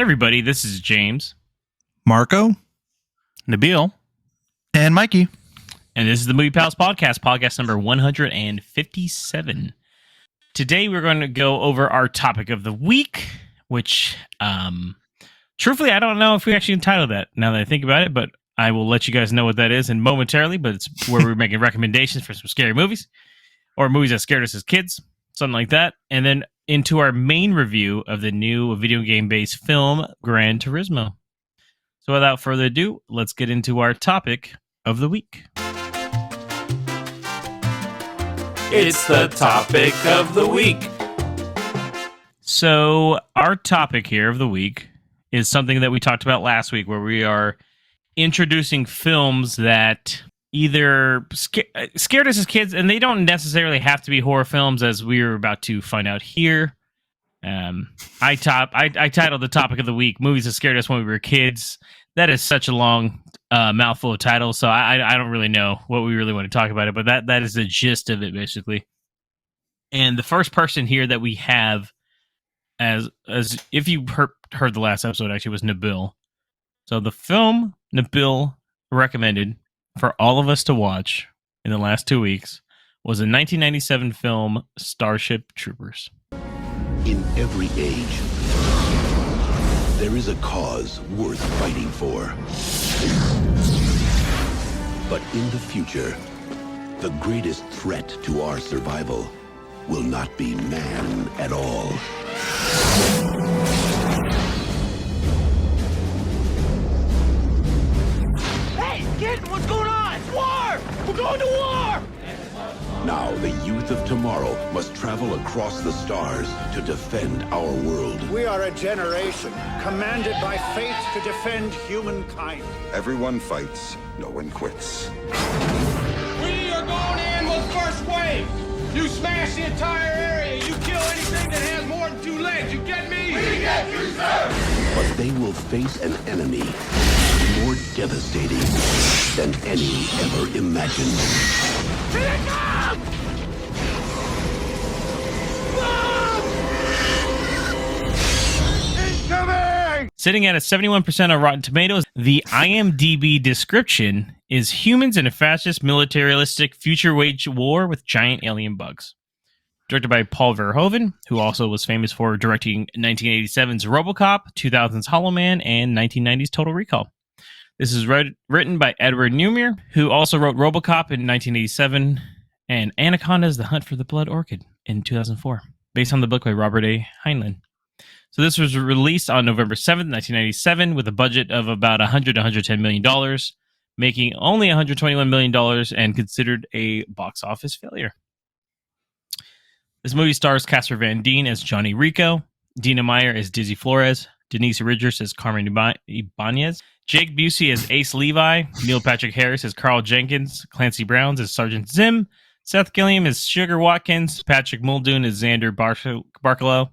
everybody, this is James, Marco, Nabil, and Mikey. And this is the Movie Pals podcast number 157. Today we're going to go over our topic of the week, which, truthfully, I don't know if we actually entitled that now that I think about it, but I will let you guys know what that is in momentarily, but it's where we're making recommendations for some scary movies, or movies that scared us as kids, something like that, and then into our main review of the new video game-based film, Gran Turismo. So without further ado, let's get into our topic of the week. it's the topic of the week. So our topic here of the week is something that we talked about last week, where we are introducing films that either scared us as kids, and they don't necessarily have to be horror films, as we are about to find out here. I titled the topic of the week "Movies That Scared Us When We Were Kids." That is such a long mouthful of titles, so I don't really know what we really want to talk about it, but that is the gist of it, basically. And the first person here that we have, as if you heard the last episode, actually, was Nabil. So the film Nabil recommended for all of us to watch in the last 2 weeks was a 1997 film, Starship Troopers. In every age, there is a cause worth fighting for. But in the future, the greatest threat to our survival will not be man at all. Hey, kid, what's going on? It's war! We're going to war! Now, the youth of tomorrow must travel across the stars to defend our world. We are a generation commanded by fate to defend humankind. Everyone fights, no one quits. We are going in with first wave. You smash the entire area. You kill anything that has more than 2 legs. You get me? We get you, sir! But they will face an enemy more devastating than any ever imagined. Here it comes! Incoming! Sitting at a 71% on Rotten Tomatoes, the IMDb description is humans in a fascist, militaristic future wage war with giant alien bugs. Directed by Paul Verhoeven, who also was famous for directing 1987's RoboCop, 2000's Hollow Man, and 1990's Total Recall. This is written by Edward Newmere, who also wrote RoboCop in 1987 and Anaconda's The Hunt for the Blood Orchid in 2004, based on the book by Robert A. Heinlein. So this was released on November 7th, 1997, with a budget of about $100 to $110 million, making only $121 million and considered a box office failure. This movie stars Casper Van Dien as Johnny Rico, Dina Meyer as Dizzy Flores, Denise Ridgers as Carmen Ibanez, Jake Busey as Ace Levi, Neil Patrick Harris as Carl Jenkins, Clancy Brown as Sergeant Zim, Seth Gilliam as Sugar Watkins, Patrick Muldoon as Xander Barkalow,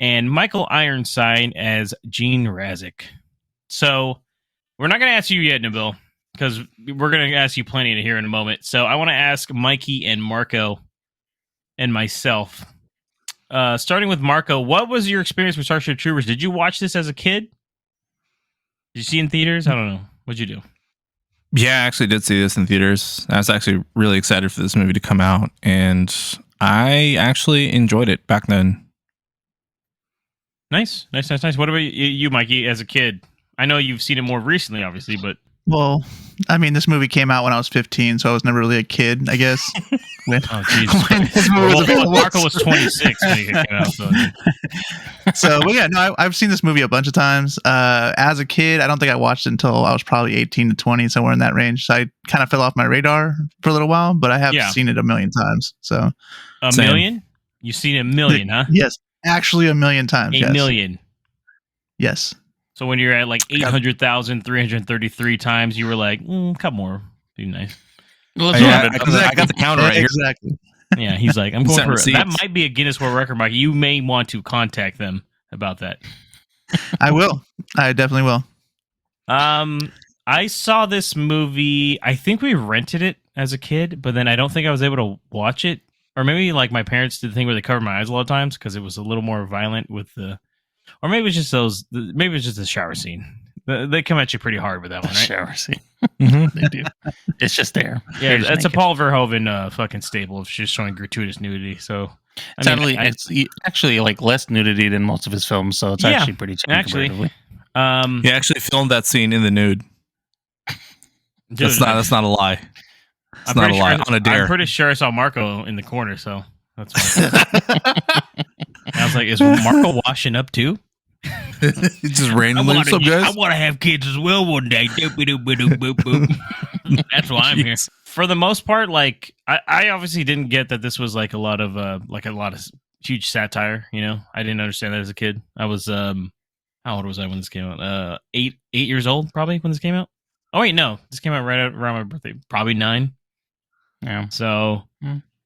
and Michael Ironside as Gene Razik. So we're not going to ask you yet, Nabil, because we're going to ask you plenty here in a moment. So I want to ask Mikey and Marco and myself. Starting with Marco, what was your experience with Starship Troopers? Did you watch this as a kid? Did you see it in theaters? I don't know. What'd you do? Yeah, I actually did see this in theaters. I was actually really excited for this movie to come out, and I actually enjoyed it back then. Nice. What about you, Mikey, as a kid? I know you've seen it more recently, obviously, but... Well, I mean, this movie came out when I was 15, so I was never really a kid, I guess. When this movie was available. Marco was 26 when it came out. So but yeah, no, I've seen this movie a bunch of times. As a kid, I don't think I watched it until I was probably 18 to 20, somewhere in that range. So I kind of fell off my radar for a little while, but I have seen it a million times. So a million? You've seen it a million, huh? Yes, actually a million times. A million? Yes. So when you're at like 800,333 times, you were like, a couple more. Be nice. Well, I got the counter right here. Exactly. Yeah, he's like, I'm going for it. That might be a Guinness World Record, Mike. You may want to contact them about that. I will. I definitely will. I saw this movie. I think we rented it as a kid, but then I don't think I was able to watch it. Or maybe like my parents did the thing where they covered my eyes a lot of times because it was a little more violent with the Or maybe it's just those. Maybe it's just the shower scene. They come at you pretty hard with that one, right? Shower scene. Mhm. They do. It's just there. Yeah, They're just that's a naked. Paul Verhoeven fucking staple of just showing gratuitous nudity. So, Sadly, it's actually like less nudity than most of his films, so it's Yeah, actually pretty cheap actually. comparatively. He actually filmed that scene in the nude. dude, That's not a lie. It's I'm not a pretty lie. sure- On a dare. I'm pretty sure I saw Marco in the corner, so that's fine. I was like, is Marco washing up too? He just randomly. What's up, guys? want to have kids as well one day. That's why I'm here. For the most part, like I obviously didn't get that this was like a lot of huge satire. You know, I didn't understand that as a kid. I was how old was I when this came out? 8 years old probably when this came out. Oh wait, no, this came out right around my birthday. Probably 9. Yeah. So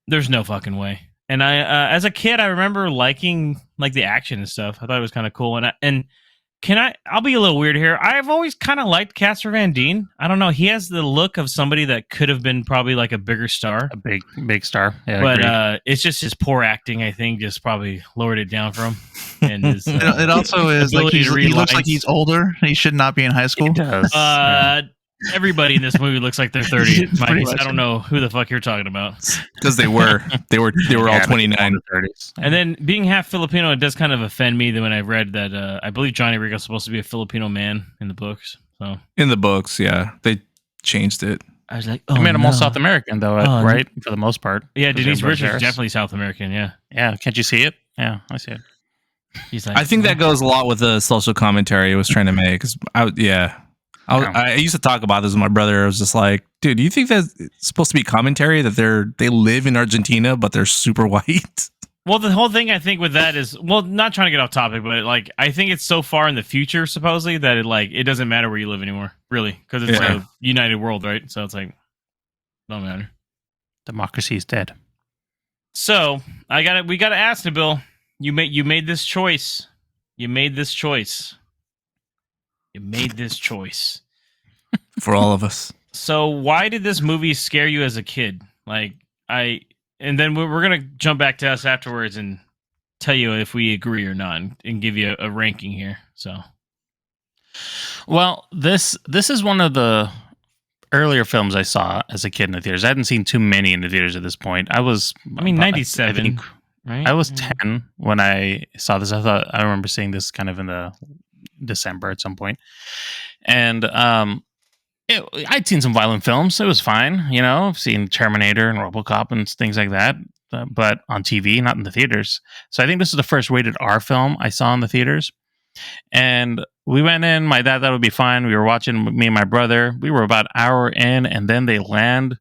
there's no fucking way. And I, as a kid, I remember liking like the action and stuff. I thought it was kind of cool. I'll be a little weird here. I've always kind of liked Casper Van Dien. I don't know. He has the look of somebody that could have been probably like a bigger star. A big star. Yeah, But it's just his poor acting, I think, just probably lowered it down for him. And his, It also is like ability to read he looks like lines. he's older. He should not be in high school. It does. everybody in this movie looks like they're 30. Pretty Mikey, much. I don't know who the fuck you're talking about. Because they were all 29. 30s. And then being half Filipino, it does kind of offend me that when I read that I believe Johnny Rico's supposed to be a Filipino man in the books. So In the books, yeah. They changed it. I was like, They made him all South American, though, Oh, right? For the most part. Yeah, Because Denise they're Richards is Harris. definitely South American. Yeah, Yeah, can't you see it? Yeah, I see it. he's like, I think that goes a lot with the social commentary it was trying to make. I used to talk about this with my brother. I was just like, dude, do you think that's supposed to be commentary that they live in Argentina, but they're super white? Well, the whole thing I think with that is, well, not trying to get off topic, but like I think it's so far in the future, supposedly, that it doesn't matter where you live anymore, really, because it's Yeah. a united world, right? So it's like, don't matter. Democracy is dead. So we gotta ask Nabil. You made this choice. You made this choice. For all of us. So why did this movie scare you as a kid? And then we're gonna jump back to us afterwards and tell you if we agree or not, and give you a ranking here. So, Well, this is one of the earlier films I saw as a kid in the theaters. I hadn't seen too many in the theaters at this point. I was, 97, right? I was 10 when I saw this. I remember seeing this kind of in the December at some point. And I'd seen some violent films. It was fine. You know, I've seen Terminator and RoboCop and things like that, but on TV, not in the theaters. So I think this is the first rated R film I saw in the theaters. And we went in. My dad thought it would be fine. We were watching, me and my brother. We were about an hour in, and then they land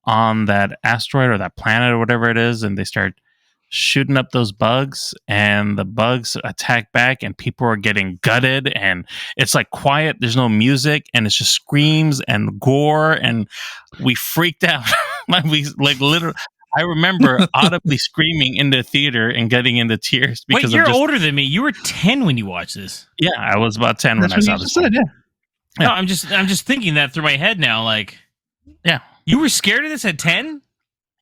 on that asteroid or that planet or whatever it is, and they start shooting up those bugs, and the bugs attack back, and people are getting gutted, and it's like quiet. There's no music, and it's just screams and gore, and we freaked out. Literally. I remember audibly screaming in the theater and getting into tears Wait, because you're of just, older than me. You were 10 when you watched this. yeah, I was about 10 That's when I what saw you this. just said. Yeah. No, I'm just thinking that through my head now. Like, Yeah. you were scared of this at 10?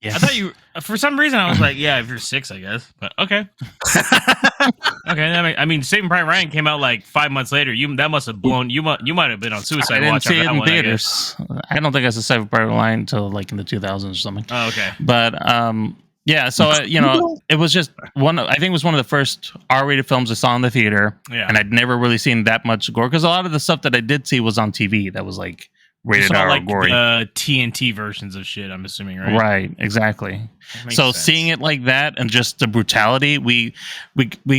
Yes. I thought you. For some reason, I was like, yeah, if you're 6, I guess. But okay, okay. I mean, Saving Private Ryan came out like 5 months later. That must have blown you. You might have been on I suicide didn't watch see after it that in one, I guess. theaters. I don't think I saw Saving Private Ryan until like in the 2000s or something. Oh, okay. But yeah, so it was just I think it was one of the first R-rated films I saw in the theater, Yeah. and I'd never really seen that much gore because a lot of the stuff that I did see was on TV that was like rated R or like gory. TNT versions of shit. I'm assuming, right? Right, exactly. That makes So sense. seeing it like that and just the brutality, we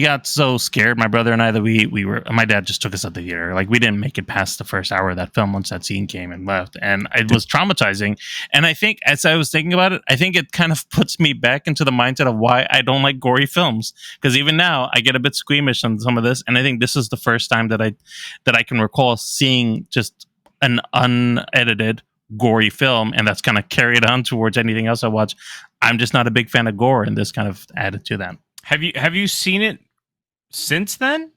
got so scared, my brother and I, that we were. My dad just took us out the theater. Like we didn't make it past the first hour of that film once that scene came and left, and it was traumatizing. And I think as I was thinking about it, I think it kind of puts me back into the mindset of why I don't like gory films, because even now I get a bit squeamish on some of this, and I think this is the first time that I can recall seeing just an unedited gory film, and that's kind of carried on towards anything else I watch. I'm just not a big fan of gore, and this kind of added to that. Have you seen it since then?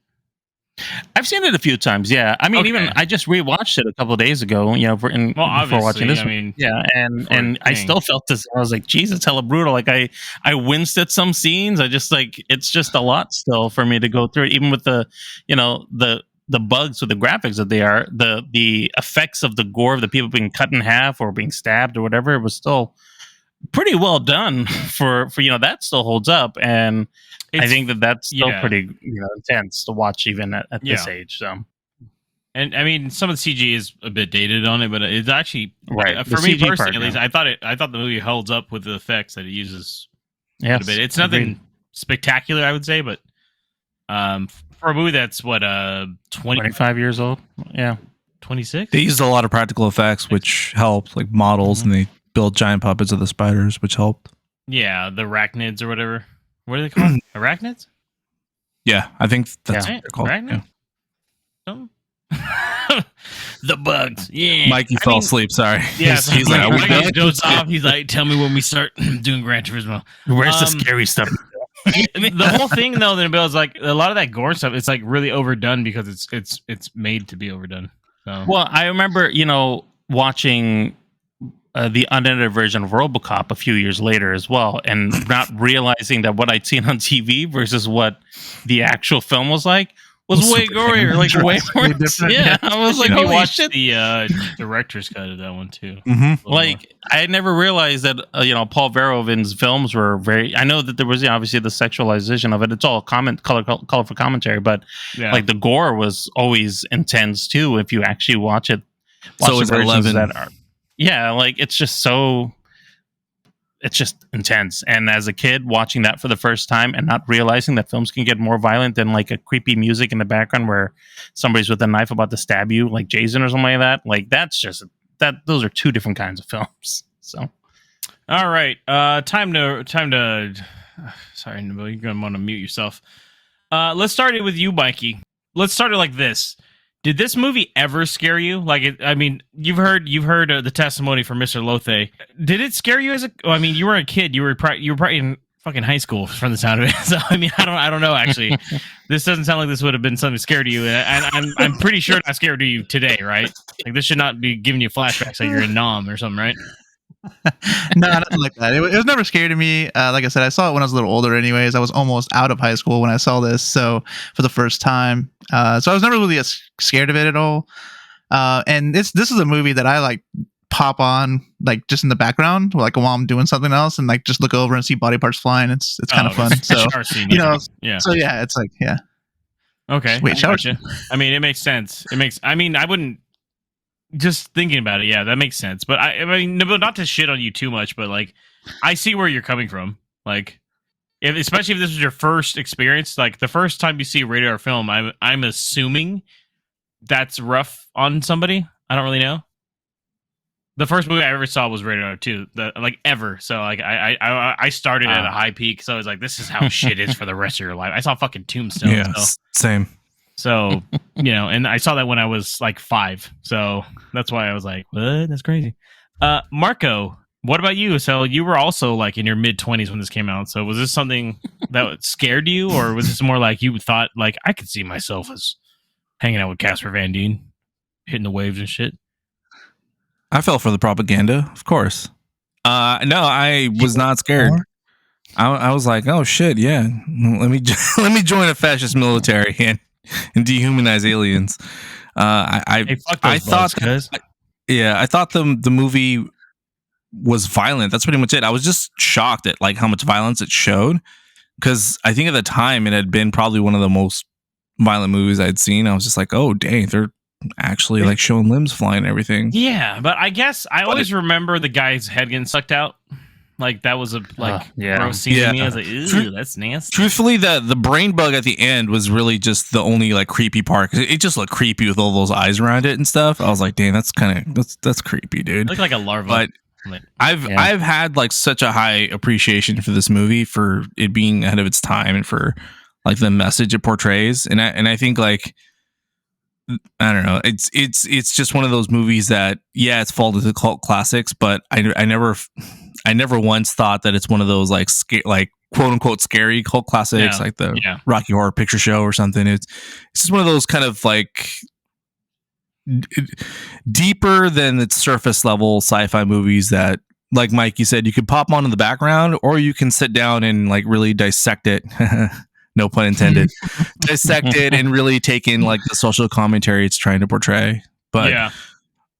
I've seen it a few times. Yeah, I mean, Okay. even I just rewatched it a couple of days ago. You know, before watching this. I mean, and I still felt this. I was like, "Geez, it's hella brutal." Like I winced at some scenes. I just like it's just a lot still for me to go through. Even with the, you know, the bugs with the graphics that they are, the effects of the gore of the people being cut in half or being stabbed or whatever, it was still pretty well done for you know, that still holds up. And I think that's still pretty, you know, intense to watch even at this age. So, and I mean, some of the CG is a bit dated on it, but it's actually right for me personally. At least, I thought the movie holds up with the effects that it uses. Yeah, a bit. It's nothing spectacular, I would say, but for a movie that's 25 years old, 26. They used a lot of practical effects, which helped, like models, and they built giant puppets of the spiders, which helped. Yeah, the arachnids or whatever. What are they called? Arachnids? Yeah, I think that's what they're called. Arachnids? The bugs. Yeah. Mikey fell asleep. Sorry. Yeah, he's like, Mikey goes off. He's like, tell me when we start doing Gran Turismo. Where's the scary stuff? The whole thing, though, then Bill's like a lot of that gore stuff. It's like really overdone because it's made to be overdone. So. Well, I remember, you know, watching the unedited version of RoboCop a few years later as well, and not realizing that what I'd seen on TV versus what the actual film was like was way gorier, like way more. Yeah, I was like, you holy watched shit. the director's cut of that one too. Like, I had never realized that you know, Paul Verhoeven's films were very. I know that there was, you know, obviously the sexualization of it. It's all colorful commentary, but like the gore was always intense too. If you actually watch it, so is 11. That are, yeah, like it's just intense. And as a kid watching that for the first time and not realizing that films can get more violent than like a creepy music in the background where somebody's with a knife about to stab you, like Jason or something like that. Like that's just those are two different kinds of films. So, all right, time to. Sorry, Nabil, you're gonna want to mute yourself. Let's start it with you, Mikey. Let's start it like this. Did this movie ever scare you? Like, I mean, you've heard the testimony from Mr. Lothe. Did it scare you I mean, you were a kid. You were probably in fucking high school from the sound of it. So, I mean, I don't know. Actually, this doesn't sound like this would have been something scared to you. And I'm pretty sure not scared to you today, right? Like, this should not be giving you flashbacks like you're in Nam or something, right? No, nothing like that. It was never scary to me. Like I said, I saw it when I was a little older anyways. I was almost out of high school when I saw this, so for the first time. So I was never really scared of it at all. And this is a movie that I like pop on like just in the background, like while I'm doing something else, and like just look over and see body parts flying. It's kind of fun. So you know, yeah. So yeah, it's like yeah. Okay. Wait, shower. I mean, it makes sense. I mean, I wouldn't. Just thinking about it, yeah, that makes sense. But I mean, not to shit on you too much, but like, I see where you're coming from. Like, especially if this was your first experience, like the first time you see a rated R film, I'm assuming that's rough on somebody. I don't really know. The first movie I ever saw was rated R too, like ever. So like, I started at a high peak, so I was like, this is how shit is for the rest of your life. I saw fucking Tombstone. Yeah, same. So, you know, and I saw that when I was like 5. So that's why I was like, what? That's crazy. Marco, what about you? So you were also like in your mid-20s when this came out. So was this something that scared you, or was this more like you thought, like, I could see myself as hanging out with Casper Van Dien, hitting the waves and shit? I fell for the propaganda, of course. No, I was not scared. I was like, oh shit, yeah. Let me join a fascist military and dehumanize aliens. I thought the movie was violent. That's pretty much it. I was just shocked at like how much violence it showed, because I think at the time it had been probably one of the most violent movies I'd seen. I was just like, oh dang, they're actually like showing limbs flying and everything. Yeah, but I guess I always remember the guy's head getting sucked out. Like that was a gross scene to me. I was like, ew, that's nasty. Truthfully, the brain bug at the end was really just the only like creepy part. It just looked creepy with all those eyes around it and stuff. I was like, damn, that's creepy, dude. It looked like a larva. But I've had like such a high appreciation for this movie, for it being ahead of its time and for like the message it portrays. And I think like, I don't know. It's just one of those movies that, yeah, it's fallen into cult classics, but I never once thought that it's one of those like quote unquote scary cult classics like the Rocky Horror Picture Show or something. It's just one of those kind of like deeper than its surface level sci-fi movies that, like Mike, you said, you could pop on in the background, or you can sit down and like really dissect it. No pun intended. Dissect it and really take in like the social commentary it's trying to portray. But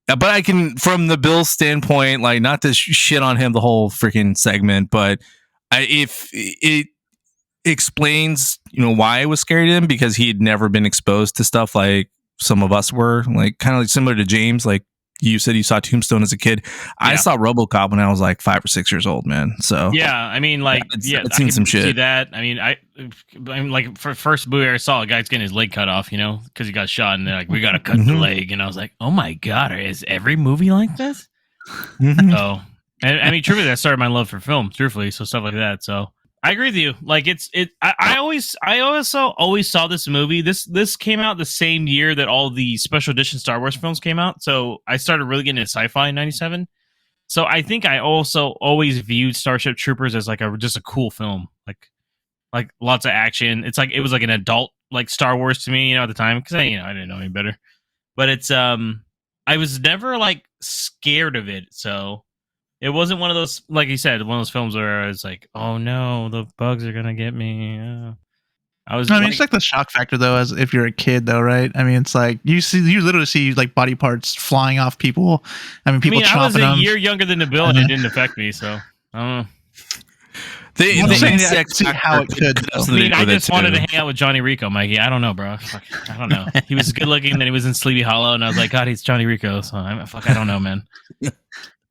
I can, from the Bill standpoint, like not to shit on him the whole freaking segment, but if it explains, why I was scared of him, because he had never been exposed to stuff like some of us were, like kind of like similar to James. Like you said, you saw Tombstone as a kid. I saw RoboCop when I was like 5 or 6 years old, man. So I mean, like, I've seen some shit. See that? I mean, I'm like, for first movie I saw, a guy's getting his leg cut off, because he got shot, and they're like, we got to cut the leg, and I was like, oh my god, is every movie like this? So, I mean, truthfully, that started my love for film, truthfully, so stuff like that. So I agree with you. Like, I also always saw this movie. This came out the same year that all the special edition Star Wars films came out. So I started really getting into sci-fi in '97. So I think I also always viewed Starship Troopers as like just a cool film, like lots of action. It's like it was like an adult like Star Wars to me, at the time, because I didn't know any better. But it's I was never like scared of it, so. It wasn't one of those, like you said, one of those films where I was like, "Oh no, the bugs are gonna get me." It's like the shock factor, though, as if you're a kid, though, right? I mean, it's like you literally see like body parts flying off people. I mean, chopping I was them. a year younger than Nabil, and it didn't affect me, so I don't know. The insect see how it could. I just wanted to hang out with Johnny Rico, Mikey. I don't know, bro. I don't know. He was good looking, then he was in Sleepy Hollow, and I was like, God, he's Johnny Rico. So I don't know, man.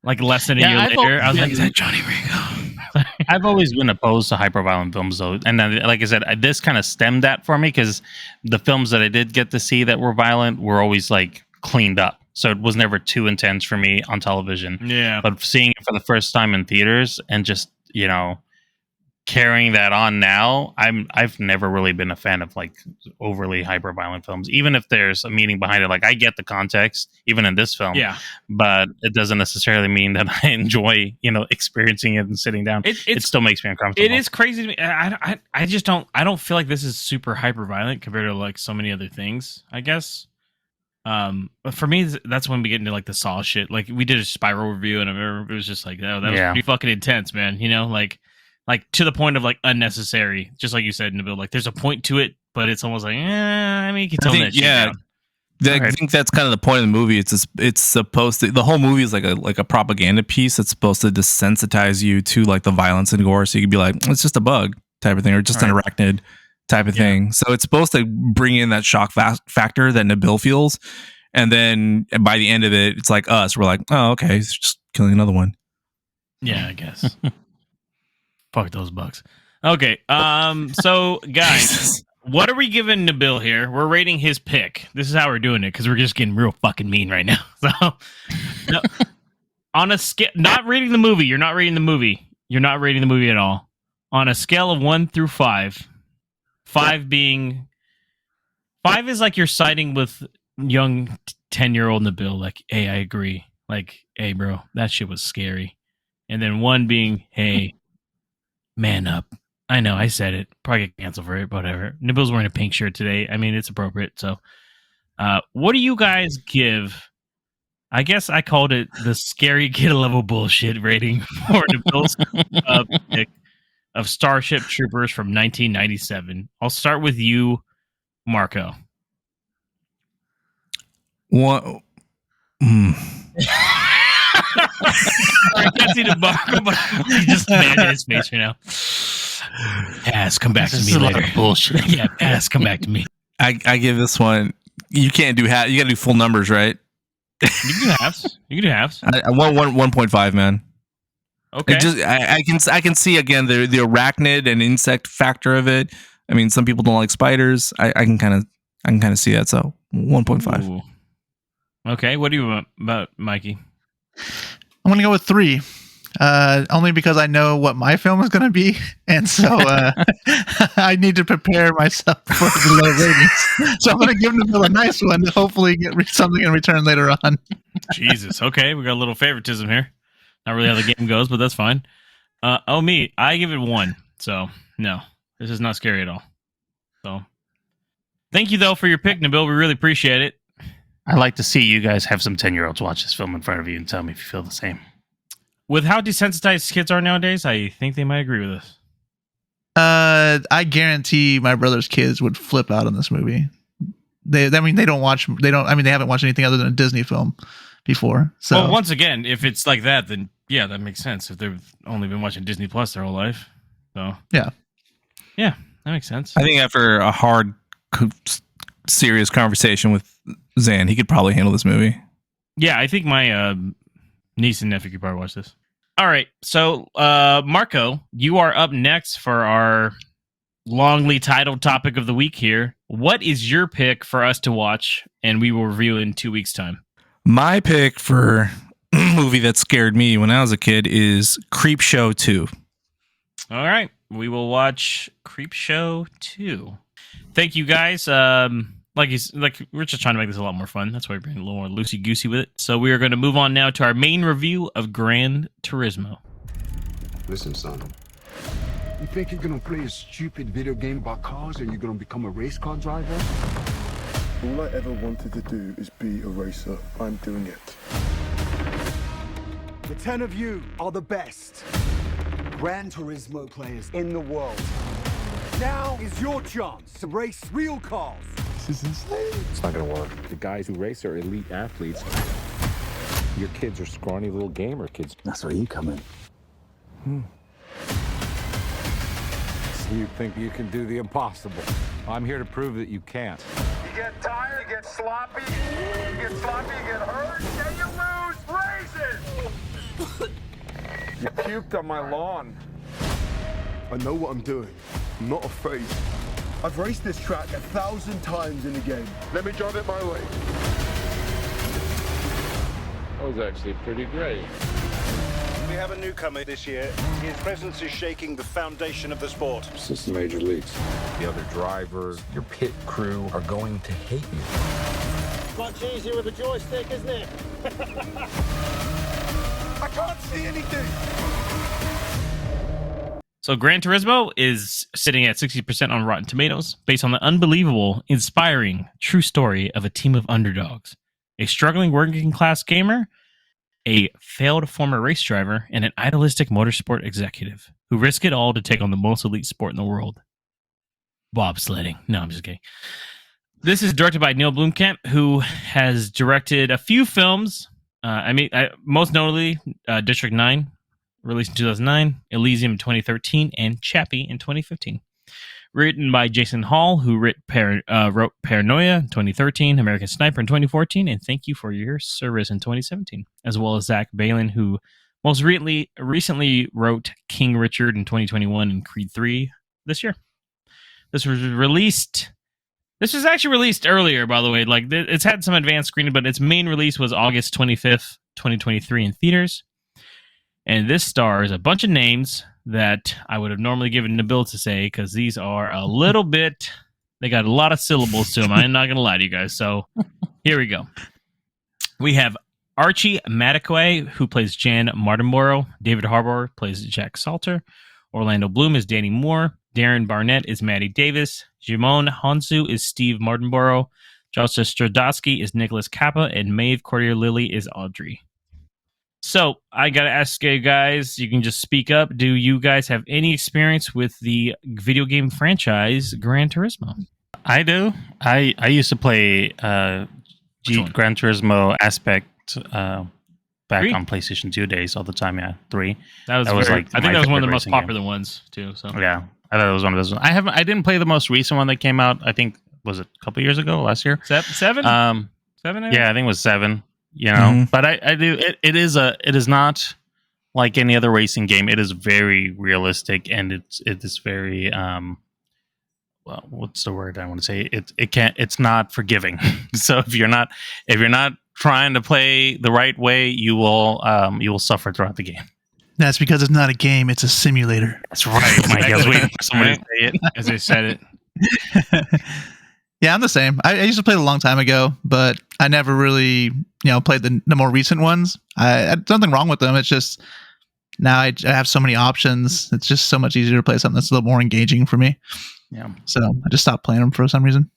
Like less than a year later, I was like, is that Johnny Rico? I've always been opposed to hyperviolent films, though. And then, like I said, this kind of stemmed that for me, because the films that I did get to see that were violent were always like cleaned up. So it was never too intense for me on television. Yeah. But seeing it for the first time in theaters and just, carrying that on now, I've never really been a fan of like overly hyper violent films, even if there's a meaning behind it. Like I get the context even in this film, but it doesn't necessarily mean that I enjoy experiencing it and sitting down. It still makes me uncomfortable. It is crazy to me. I just don't feel like this is super hyper violent compared to like so many other things, I guess. But for me, that's when we get into like the Saw shit. Like we did a Spiral review, and I remember it was just like, that was pretty fucking intense, man. Like to the point of like unnecessary, just like you said, Nabil. Like there's a point to it, but it's almost like, I mean, you can tell that shit down. I think that's kind of the point of the movie. It's supposed to. The whole movie is like a propaganda piece that's supposed to desensitize you to like the violence and gore, so you could be like, it's just a bug type of thing, or just an arachnid type of thing. So it's supposed to bring in that shock factor that Nabil feels, and then by the end of it, it's like us. We're like, oh, okay, it's just killing another one. Yeah, I guess. Fuck those bugs. Okay, so guys, what are we giving Nabil here? We're rating his pick. This is how we're doing it, because we're just getting real fucking mean right now. So, on a scale, not rating the movie. You're not rating the movie. You're not rating the movie at all. On a scale of 1 through 5, 5 being 5 is like you're siding with young 10-year-old Nabil. Like, hey, I agree. Like, hey, bro, that shit was scary. And then 1 being, hey. Man up. I know, I said it. Probably get canceled for it, whatever. Nabil's wearing a pink shirt today. I mean, it's appropriate. So, what do you guys give? I guess I called it the scary kid level bullshit rating for Nabil's pick of Starship Troopers from 1997. I'll start with you, Marco. What? I can't see the Marco, but he's just mad at his face right now. Pass, come back to me later. Bullshit. Yeah, pass, come back to me. I give this one. You can't do half. You got to do full numbers, right? You can do halves. You can do halves. I want 1.5, man. Okay. I can see again the arachnid and insect factor of it. I mean, some people don't like spiders. I can kind of see that. So 1.5. Okay. What do you about Mikey? I'm going to go with 3. Only because I know what my film is going to be, and so I need to prepare myself for the low ratings. So I'm going to give them a nice one to hopefully get something in return later on. Jesus. Okay, we got a little favoritism here. Not really how the game goes, but that's fine. Me, I give it 1. So no, this is not scary at all. So thank you though for your pick, Nabil. We really appreciate it. I'd like to see you guys have some 10-year-olds watch this film in front of you and tell me if you feel the same. With how desensitized kids are nowadays, I think they might agree with us. I guarantee my brother's kids would flip out on this movie. They haven't watched anything other than a Disney film before. So well, once again, if it's like that, then yeah, that makes sense. If they've only been watching Disney Plus their whole life, so yeah, that makes sense. I think after a hard, serious conversation with Zan, he could probably handle this movie. Yeah, I think my niece and nephew could probably watch this. All right, so Marco, you are up next for our longly titled topic of the week here. What is your pick for us to watch, and we will review in 2 weeks' time? My pick for a movie that scared me when I was a kid is Creepshow 2. All right, we will watch Creepshow 2. Thank you, guys. We're just trying to make this a lot more fun. That's why we're being a little more loosey-goosey with it. So we are going to move on now to our main review of Gran Turismo. Listen, son. You think you're gonna play a stupid video game about cars and you're gonna become a race car driver? All I ever wanted to do is be a racer. I'm doing it. The 10 of you are the best Gran Turismo players in the world. Now is your chance to race real cars. This is insane. It's not gonna work. The guys who race are elite athletes. Your kids are scrawny little gamer kids. That's where you come in. You think you can do the impossible. I'm here to prove that you can't. You get tired, you get sloppy, you get hurt, and you lose races! You puked on my lawn. I know what I'm doing. I'm not afraid. I've raced this track 1,000 times in the game. Let me drive it my way. That was actually pretty great. We have a newcomer this year. His presence is shaking the foundation of the sport. Since the major leagues. The other drivers, your pit crew are going to hate you. Much easier with a joystick, isn't it? I can't see anything. So Gran Turismo is sitting at 60% on Rotten Tomatoes, based on the unbelievable, inspiring, true story of a team of underdogs. A struggling working-class gamer, a failed former race driver, and an idealistic motorsport executive who risk it all to take on the most elite sport in the world. Bobsledding. No, I'm just kidding. This is directed by Neil Blomkamp, who has directed a few films. Most notably, District 9, released in 2009, Elysium in 2013, and Chappie in 2015. Written by Jason Hall, who wrote Paranoia in 2013, American Sniper in 2014, and Thank You for Your Service in 2017, as well as Zach Balin, who most recently wrote King Richard in 2021 and Creed 3 this year. This was actually released earlier, by the way. Like, it's had some advanced screening, but its main release was August 25th, 2023 in theaters. And this stars a bunch of names that I would have normally given Nabil to say, because these are a little bit, they got a lot of syllables to them. I'm not going to lie to you guys. So here we go. We have Archie Madekwe, who plays Jan Mardenborough. David Harbour plays Jack Salter. Orlando Bloom is Danny Moore. Darren Barnett is Maddie Davis. Jimon Honsu is Steve Mardenborough. Joseph Stradowski is Nicholas Kappa. And Maeve Cordier-Lilly is Audrey. So, I got to ask you guys, you can just speak up. Do you guys have any experience with the video game franchise Gran Turismo? I do. I used to play Gran Turismo Aspect back on PlayStation 2 days all the time. Yeah, 3. That was I think that was one of the most popular ones too. So yeah, I thought it was one of those ones. I didn't play the most recent one that came out. I think was it a couple years ago, last year. 7? 7? Yeah, I think it was 7. You know, but I do. It is not like any other racing game. It is very realistic, and it is very well, what's the word I want to say? It's not forgiving. So if you're not trying to play the right way, you will suffer throughout the game. That's because it's not a game; it's a simulator. That's right, Mike. I was waiting for somebody to say it as they said it. Yeah, I'm the same. I used to play it a long time ago, but I never really, played the more recent ones. There's nothing wrong with them. It's just now I have so many options. It's just so much easier to play something that's a little more engaging for me. Yeah. So I just stopped playing them for some reason.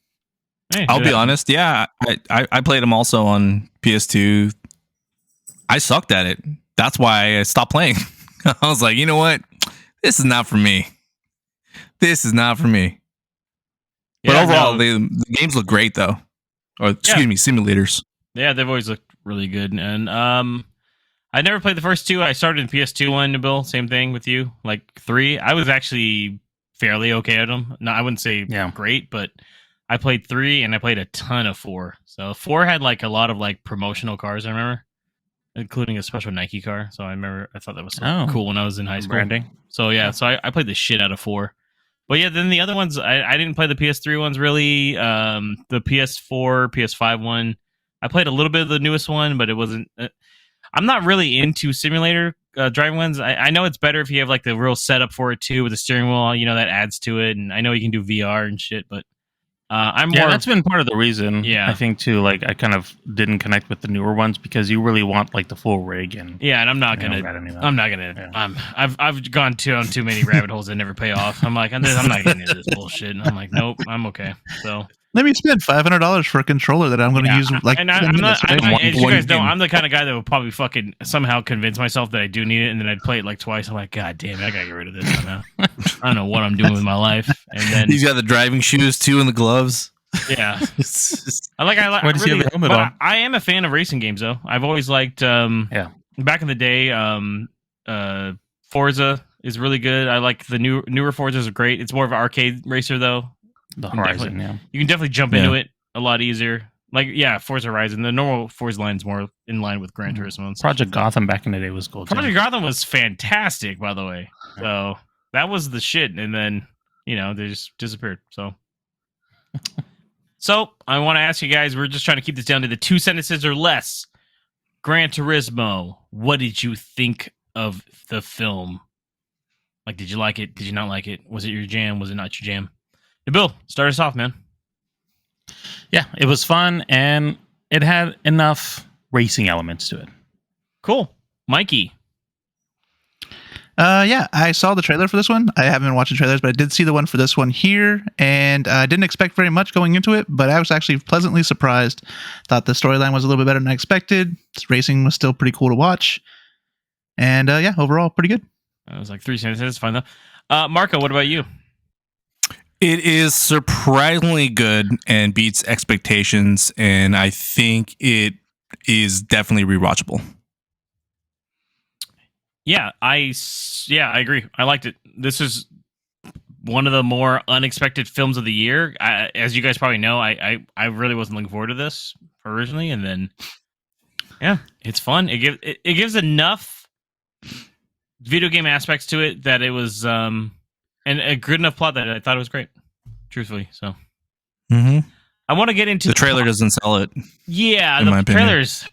Hey, I'll be honest. Yeah, I played them also on PS2. I sucked at it. That's why I stopped playing. I was like, you know what? This is not for me. This is not for me. But Yeah, overall, no. the games look great, though. Or excuse me, simulators. Yeah, they've always looked really good. And I never played the first two. I started in PS2 one, Nabil. Same thing with you. Like 3. I was actually fairly okay at them. No, I wouldn't say great, but I played 3 and I played a ton of 4. So 4 had like a lot of like promotional cars, I remember, including a special Nike car. So I thought that was cool when I was in high school. Branding. So yeah, so I played the shit out of 4. But yeah, then the other ones, I didn't play the PS3 ones really. The PS4, PS5 one, I played a little bit of the newest one, but it wasn't. I'm not really into simulator driving ones. I know it's better if you have like the real setup for it too, with the steering wheel. You know, that adds to it, and I know you can do VR and shit. But I'm more. That's been part of the reason. Yeah. I think too. Like I kind of didn't connect with the newer ones because you really want like the full rig and. Yeah, and I'm not gonna. I've gone on too many rabbit holes that never pay off. I'm like, I'm not getting into this bullshit. And I'm like, nope, I'm okay. So. Let me spend $500 for a controller that I'm going to use. Like, and I'm not. As you guys know, I'm the kind of guy that would probably fucking somehow convince myself that I do need it, and then I'd play it like twice. I'm like, God damn it, I gotta get rid of this somehow. I don't know what I'm doing with my life. And then he's got the driving shoes too and the gloves. Yeah, I like. Why does he have a helmet on? I am a fan of racing games, though. I've always liked. Back in the day, Forza is really good. I like the newer Forzas are great. It's more of an arcade racer, though. The Horizon, you can definitely jump into it a lot easier. Like, Forza Horizon. The normal Forza line is more in line with Gran Turismo. Project Gotham back in the day was cool too. Project Gotham was fantastic, by the way. So that was the shit, and then they just disappeared. So I want to ask you guys. We're just trying to keep this down to the 2 sentences or less. Gran Turismo. What did you think of the film? Like, did you like it? Did you not like it? Was it your jam? Was it not your jam? Hey, Bill, start us off, man. Yeah, it was fun, and it had enough racing elements to it. Cool. Mikey. Yeah, I saw the trailer for this one. I haven't been watching trailers, but I did see the one for this one here, and I didn't expect very much going into it, but I was actually pleasantly surprised. Thought the storyline was a little bit better than I expected. Racing was still pretty cool to watch. And overall, pretty good. That was like 3 sentences. Fine, though. Marco, what about you? It is surprisingly good and beats expectations, and I think it is definitely rewatchable. Yeah, I agree. I liked it. This is one of the more unexpected films of the year. As you guys probably know, I really wasn't looking forward to this originally, and then it's fun. It gives enough video game aspects to it that it was and a good enough plot that I thought it was great, truthfully. So, I want to get into the trailer. Doesn't sell it. Yeah, the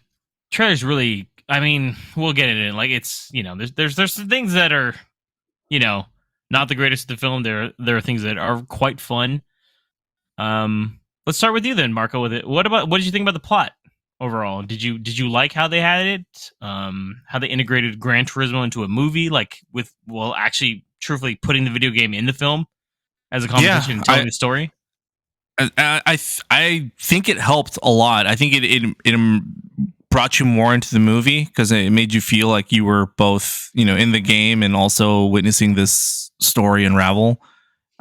trailers really. I mean, we'll get into it. Like, it's there's some things that are not the greatest of the film. There are things that are quite fun. Let's start with you then, Marco. With it, what did you think about the plot overall? Did you like how they had it? How they integrated Gran Turismo into a movie, like actually truthfully putting the video game in the film as a competition and telling the story? I think it helped a lot. I think it brought you more into the movie because it made you feel like you were both in the game and also witnessing this story unravel.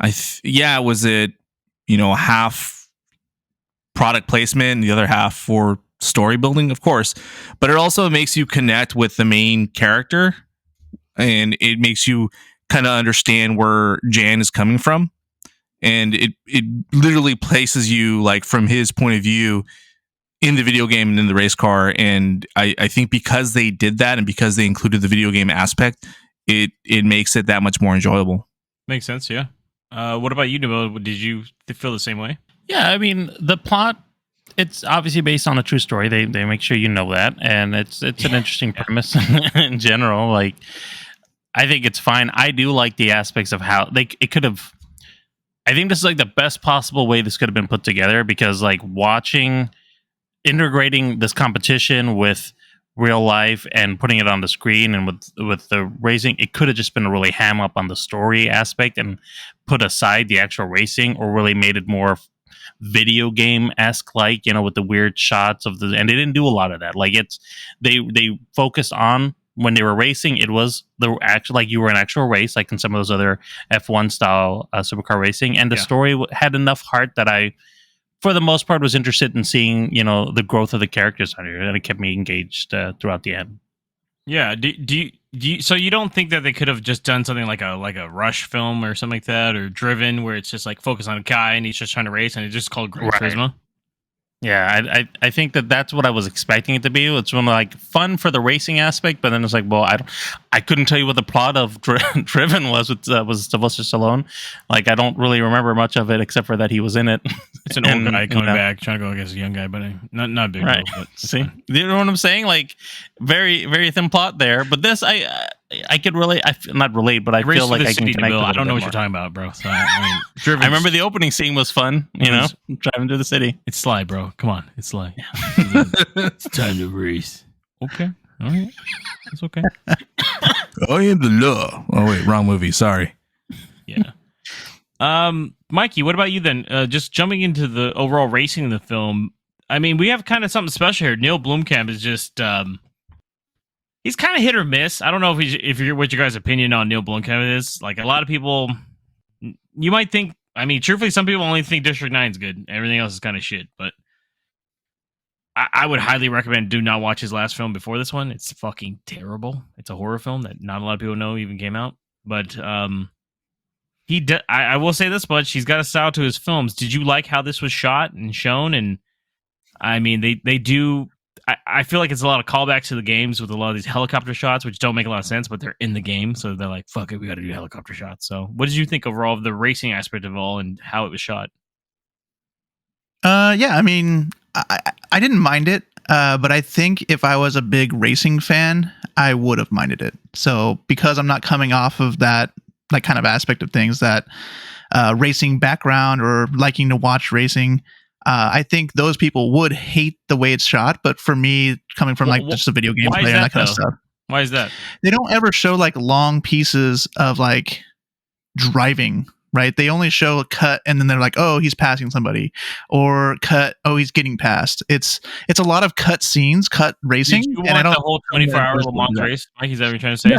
Was it half product placement and the other half for story building, of course, but it also makes you connect with the main character and it makes you kind of understand where Jan is coming from, and it literally places you like from his point of view in the video game and in the race car. And I think because they did that and because they included the video game aspect, it makes it that much more enjoyable. Makes sense. Yeah. What about you, Nabil? Did you feel the same way? Yeah, I mean, the plot, it's obviously based on a true story. They make sure you know that, and it's an interesting premise in general. Like, I think it's fine. I do like the aspects of how it could have. I think this is like the best possible way this could have been put together, because like integrating this competition with real life and putting it on the screen, and with the racing, it could have just been a really ham up on the story aspect and put aside the actual racing, or really made it more video game-esque, like, with the weird shots of and they didn't do a lot of that. Like, they focused on, when they were racing, it was the actual, like, you were an actual race, like in some of those other F1 style supercar racing, and the story had enough heart that I, for the most part, was interested in seeing, the growth of the characters on here, and it kept me engaged throughout the end. Yeah. Do you, so you don't think that they could have just done something like a Rush film or something like that, or Driven, where it's just like focus on a guy and he's just trying to race, and it's just called Gran Turismo? Yeah, I think that's what I was expecting it to be. It's one like fun for the racing aspect, but then it's like, well, I couldn't tell you what the plot of Driven was with Sylvester Stallone. Like, I don't really remember much of it except for that he was in it. It's an old guy coming back trying to go against a young guy, but not big. Right. Deal, but see, you know what I'm saying? Like, very very thin plot there. But this, I could really, not relate, but I feel like I can connect. I don't know what you're talking about, bro. So, I remember the opening scene was fun. Driving through the city. It's Sly, bro. Come on, it's Sly. It's time to race. Okay, all right, it's okay. I am the law. Oh wait, wrong movie. Sorry. Yeah. Mikey, what about you then? Just jumping into the overall racing of the film. I mean, we have kind of something special here. Neil Blomkamp is just he's kind of hit or miss. I don't know if you're what your guys' opinion on Neil Blomkamp is. Like, a lot of people, you might think. I mean, truthfully, some people only think District 9 is good. Everything else is kind of shit. But I would highly recommend do not watch his last film before this one. It's fucking terrible. It's a horror film that not a lot of people know even came out. But I will say this much: he's got a style to his films. Did you like how this was shot and shown? And I mean, they do. I feel like it's a lot of callbacks to the games with a lot of these helicopter shots, which don't make a lot of sense, but they're in the game, so they're like, "Fuck it, we got to do helicopter shots." So, what did you think overall of the racing aspect of all and how it was shot? Yeah, I mean, I didn't mind it, but I think if I was a big racing fan, I would have minded it. So, because I'm not coming off of that like kind of aspect of things, that racing background or liking to watch racing. I think those people would hate the way it's shot, but for me, coming from just a video game player and that kind of stuff. Why is that? They don't ever show like long pieces of like driving, right? They only show a cut and then they're like, oh, he's passing somebody, or cut, oh, he's getting passed. It's a lot of cut scenes, cut racing. Did you want the whole 24-hour Le Mans race? Mike, is that what you're trying to say?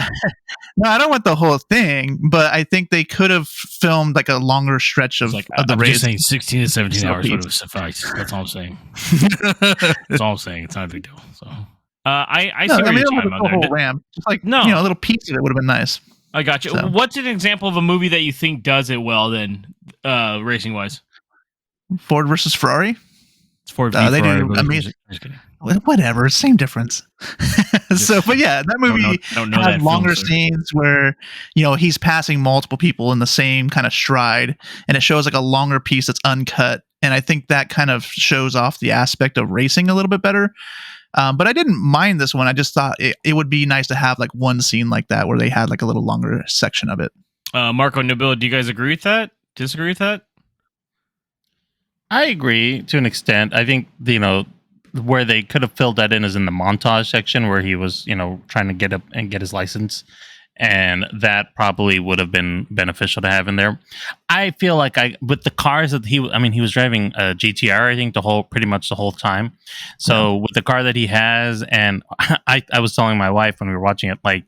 No, I don't want the whole thing, but I think they could have filmed like a longer stretch of the I'm race. Just saying 16 to 17 hours would have sufficed. That's all I'm saying. That's all I'm saying. It's not a big deal. So, I see where you're talking about the whole ramp. Just like, no, a little piece of it would have been nice. I got you. So. What's an example of a movie that you think does it well then, racing wise? Ford versus Ferrari. It's Ford v they Ferrari. do amazing. Whatever, same difference. So, but yeah, that movie had longer scenes where he's passing multiple people in the same kind of stride, and it shows like a longer piece that's uncut, and I think that kind of shows off the aspect of racing a little bit better. But I didn't mind this one. I just thought it would be nice to have like one scene like that where they had like a little longer section of it. Marco, Nabil, do you guys agree with that? Disagree with that? I agree to an extent. I think where they could have filled that in is in the montage section where he was trying to get up and get his license, and that probably would have been beneficial to have in there. I feel like with the cars that he was driving a GTR, I think pretty much the whole time. So with the car that he has, and I was telling my wife when we were watching it, like,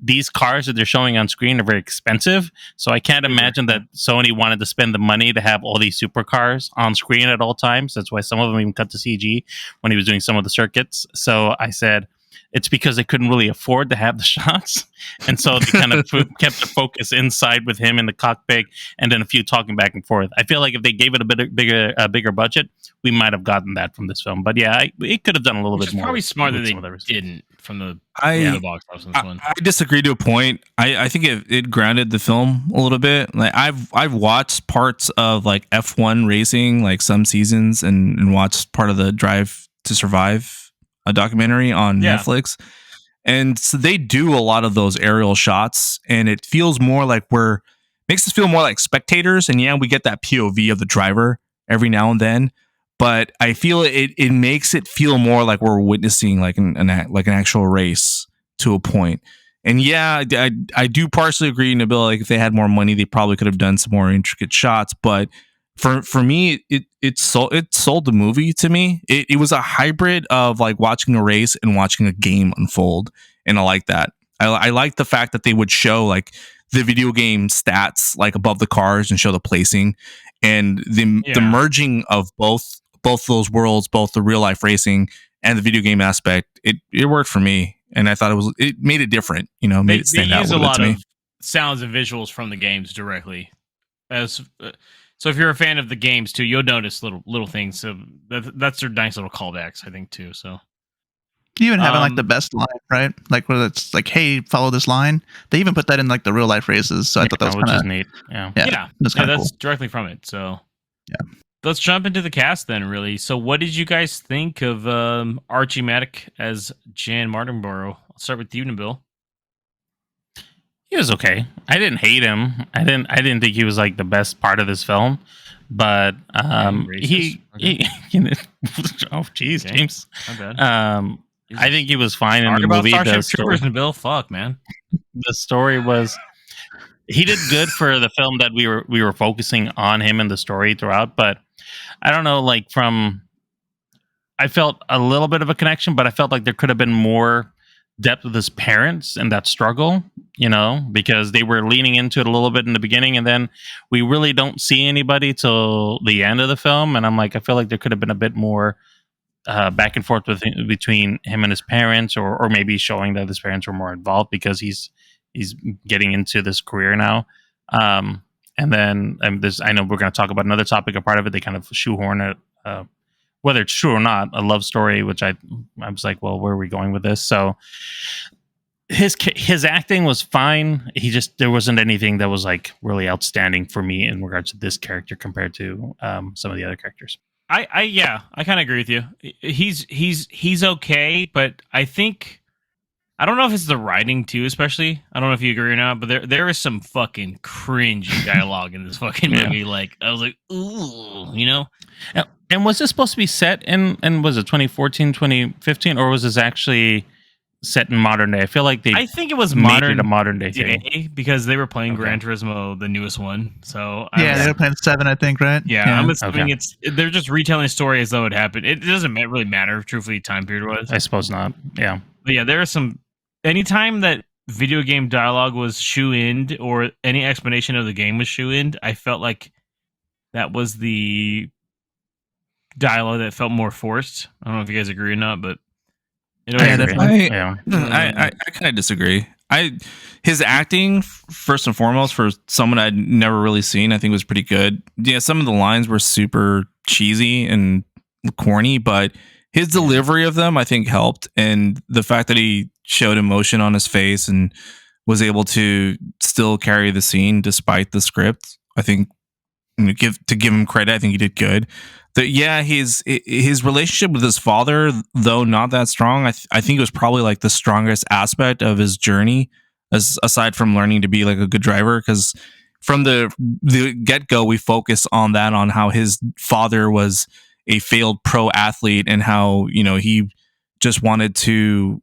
these cars that they're showing on screen are very expensive. So I can't imagine that Sony wanted to spend the money to have all these supercars on screen at all times. That's why some of them even cut to CG when he was doing some of the circuits. So I said, it's because they couldn't really afford to have the shots. And so they kind of kept the focus inside with him in the cockpit and then a few talking back and forth. I feel like if they gave it a bigger budget, we might have gotten that from this film. But yeah, it could have done a little bit more. It's probably smart that they didn't from the box office on this one. I disagree to a point. I think it grounded the film a little bit. Like, I've watched parts of like F1 racing, like some seasons, and watched part of the Drive to Survive, a documentary on Netflix. And so they do a lot of those aerial shots, and it feels more like makes us feel more like spectators. And yeah, we get that POV of the driver every now and then, but I feel it makes it feel more like we're witnessing like an actual race to a point. And yeah, I do partially agree, Nabil. Like if they had more money, they probably could have done some more intricate shots. But for me, it sold the movie to me. It was a hybrid of like watching a race and watching a game unfold, and I like that. I like the fact that they would show like the video game stats like above the cars and show the placing, and the merging of both those worlds, both the real life racing and the video game aspect. It worked for me. And I thought it made it different, made it stand out. They use a lot to me. of sounds and visuals from the games directly. So if you're a fan of the games too, you'll notice little things. So that's their nice little callbacks, I think, too. So even having like the best line, right? Like where it's like, "Hey, follow this line." They even put that in like the real life races. So I thought that was kind of neat. Yeah, that's cool. Directly from it. So yeah. Let's jump into the cast then, really. So what did you guys think of Archie Maddock as Jan Mardenborough? I'll start with you, Nabil. He was okay. I didn't hate him. I didn't think he was like the best part of this film, but he oh jeez, okay. James. My bad. I think he was fine in the about movie. Starship Troopers, Nabil. Fuck, man. The story was he did good for the film that we were focusing on him and the story throughout, but I don't know, like I felt a little bit of a connection, but I felt like there could have been more depth with his parents and that struggle, because they were leaning into it a little bit in the beginning, and then we really don't see anybody till the end of the film. And I'm like, I feel like there could have been a bit more back and forth between him and his parents, or maybe showing that his parents were more involved because he's getting into this career now. And then I know we're going to talk about another topic. A part of it, they kind of shoehorn it, whether it's true or not, a love story, which I was like, well, where are we going with this? So his acting was fine. There wasn't anything that was like really outstanding for me in regards to this character compared to some of the other characters. I kind of agree with you. He's okay, but I don't know if it's the writing too, especially. I don't know if you agree or not, but there is some fucking cringy dialogue in this fucking movie. Like I was like, ooh, And was this supposed to be set in was it 2014, 2015, or was this actually set in modern day? I feel like I think it was made modern it a modern day thing because they were playing Gran Turismo, the newest one. So they were playing 7, I think, right? Yeah. I'm assuming they're just retelling the story as though it happened. It doesn't really matter, truthfully, time period was. I suppose not. Yeah, but yeah, there are some. Anytime that video game dialogue was shoe-inned or any explanation of the game was shoe-inned, I felt like that was the dialogue that felt more forced. I don't know if you guys agree or not, but I kind of disagree. His acting, first and foremost, for someone I'd never really seen, I think was pretty good. Yeah, some of the lines were super cheesy and corny, but his delivery of them, I think, helped. And the fact that he showed emotion on his face and was able to still carry the scene despite the script, I think, give him credit, I think he did good. His relationship with his father, though not that strong, I think it was probably like the strongest aspect of his journey, aside from learning to be like a good driver. Because from the get-go, we focus on that, on how his father was a failed pro athlete and how he just wanted to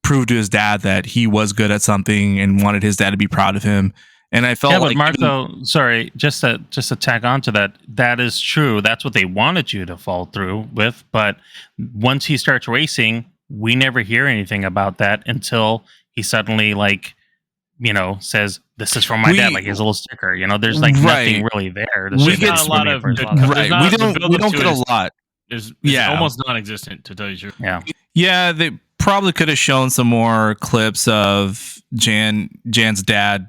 prove to his dad that he was good at something and wanted his dad to be proud of him. And I felt like, Martha, sorry, just to tag on to that, that is true. That's what they wanted you to fall through with. But once he starts racing, we never hear anything about that until he suddenly says, "This is from my dad." Like his little sticker, there's like nothing really there. We get a lot of we don't get a lot. It's almost non-existent, to tell you the truth. Yeah. They probably could have shown some more clips of Jan's dad,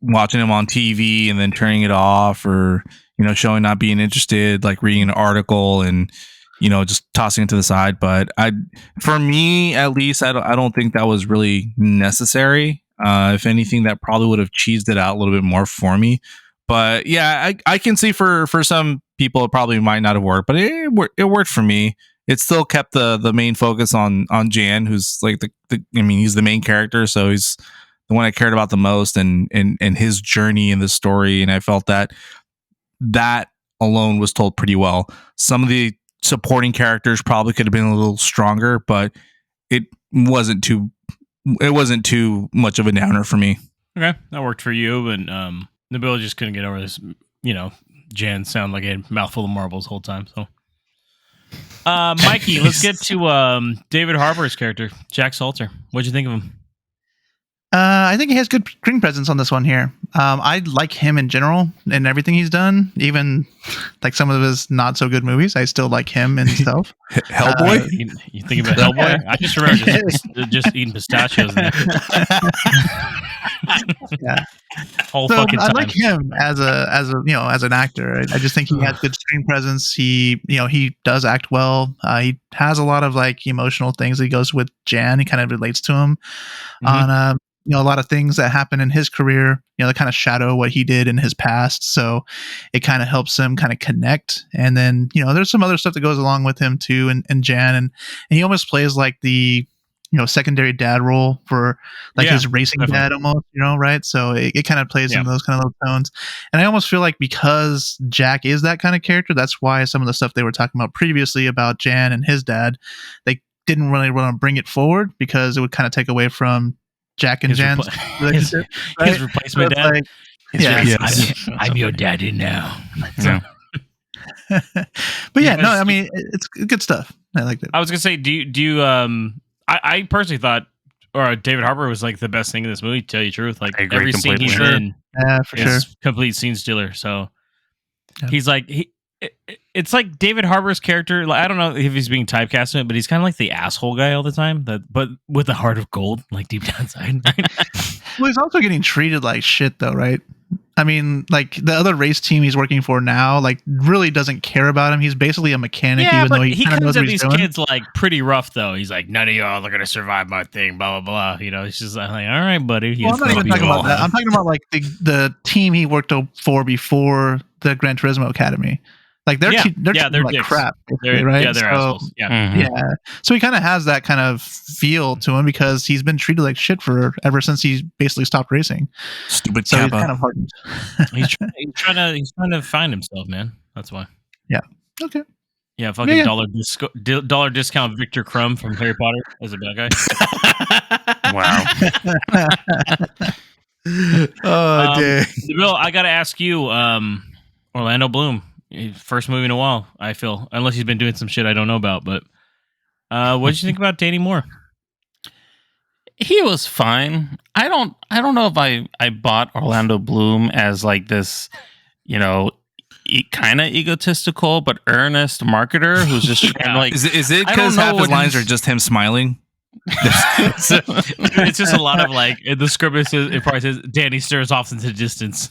watching him on TV and then turning it off, or showing not being interested, like reading an article and just tossing it to the side. But for me at least, I don't think that was really necessary. If anything, that probably would have cheesed it out a little bit more for me. But yeah, I can see for some people it probably might not have worked, but it worked for me. It still kept the main focus on Jan, who's like he's the main character, so he's the one I cared about the most, and his journey in the story. And I felt that alone was told pretty well. Some of the supporting characters probably could have been a little stronger, but it wasn't too much of a downer for me. Okay, that worked for you, and Nabil just couldn't get over this. Jan sounded like a mouthful of marbles the whole time. So, Mikey, let's get to David Harbour's character, Jack Salter. What'd you think of him? I think he has good screen presence on this one here. I like him in general and everything he's done, even like some of his not so good movies. I still like him and stuff. Hellboy? You think about Hellboy? I just remember just eating pistachios. Yeah. Whole So fucking I time. like him as an actor. I just think he has good screen presence. He does act well. He has a lot of like emotional things. He goes with Jan. He kind of relates to him on a lot of things that happen in his career, that kind of shadow what he did in his past. So it kind of helps him kind of connect. And then, there's some other stuff that goes along with him too. And Jan, and he almost plays like the, secondary dad role for like his racing dad almost, right? So it kind of plays into those kind of little tones. And I almost feel like because Jack is that kind of character, that's why some of the stuff they were talking about previously about Jan and his dad, they didn't really want to bring it forward because it would kind of take away from Jack and Jan's relationship. His replacement dad. Like, I'm your daddy now. But I mean, it's good stuff. I like it. I was gonna say, do you I personally thought, or David Harbour was like the best thing in this movie. To tell you the truth, like every scene he's in, for sure, complete scene stealer. So he's like it's like David Harbour's character. Like, I don't know if he's being typecast in it, but he's kind of like the asshole guy all the time. But with a heart of gold, like deep down inside. Well, he's also getting treated like shit, though, right? I mean, like the other race team he's working for now, like really doesn't care about him. He's basically a mechanic, even though he comes knows at what he's these doing. kids like pretty rough, though. He's like, none of y'all are gonna survive my thing, blah blah blah. It's just like, all right, buddy. Well, I'm not even talking about that. I'm talking about like the team he worked for before the Gran Turismo Academy. Like they're like dicks. crap, They're, right? Yeah, they're assholes. Yeah, yeah. So he kind of has that kind of feel to him because he's been treated like shit ever since he basically stopped racing. Stupid so Kappa. he's kind of hardened. he's trying to find himself, man. That's why. Yeah. Okay. Yeah, fucking dollar discount Victor Crumb from Harry Potter as a bad Wow. Oh, dang. Bill, I got to ask you, Orlando Bloom, first movie in a while, I feel, unless he's been doing some shit I don't know about. But what did you think about Danny Moore? He was fine. I don't know if I bought Orlando Bloom as like this, kind of egotistical but earnest marketer who's just trying to like. Is it because half his lines are just him smiling? It's just a lot of like the script. It probably says Danny stares off into the distance.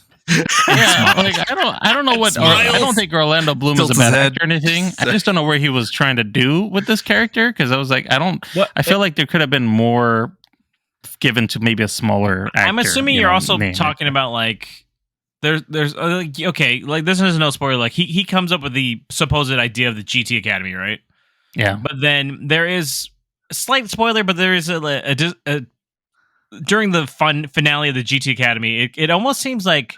Yeah, like I don't know what. I don't think Orlando Bloom is a bad actor or anything. I just don't know where he was trying to do with this character because I was like, I feel like there could have been more given to maybe a smaller actor. I'm assuming you're also talking about like there's okay, like this is no spoiler. Like he comes up with the supposed idea of the GT Academy, right? Yeah, but then there is a slight spoiler, but there is a during the finale of the GT Academy, it almost seems like.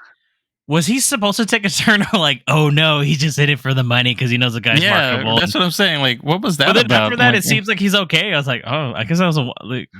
Was he supposed to take a turn or like, oh no, he just hit it for the money because he knows the guy's marketable? That's what I'm saying. Like, what was that but then about? After that, it seems like he's okay. I was like, oh, I guess I was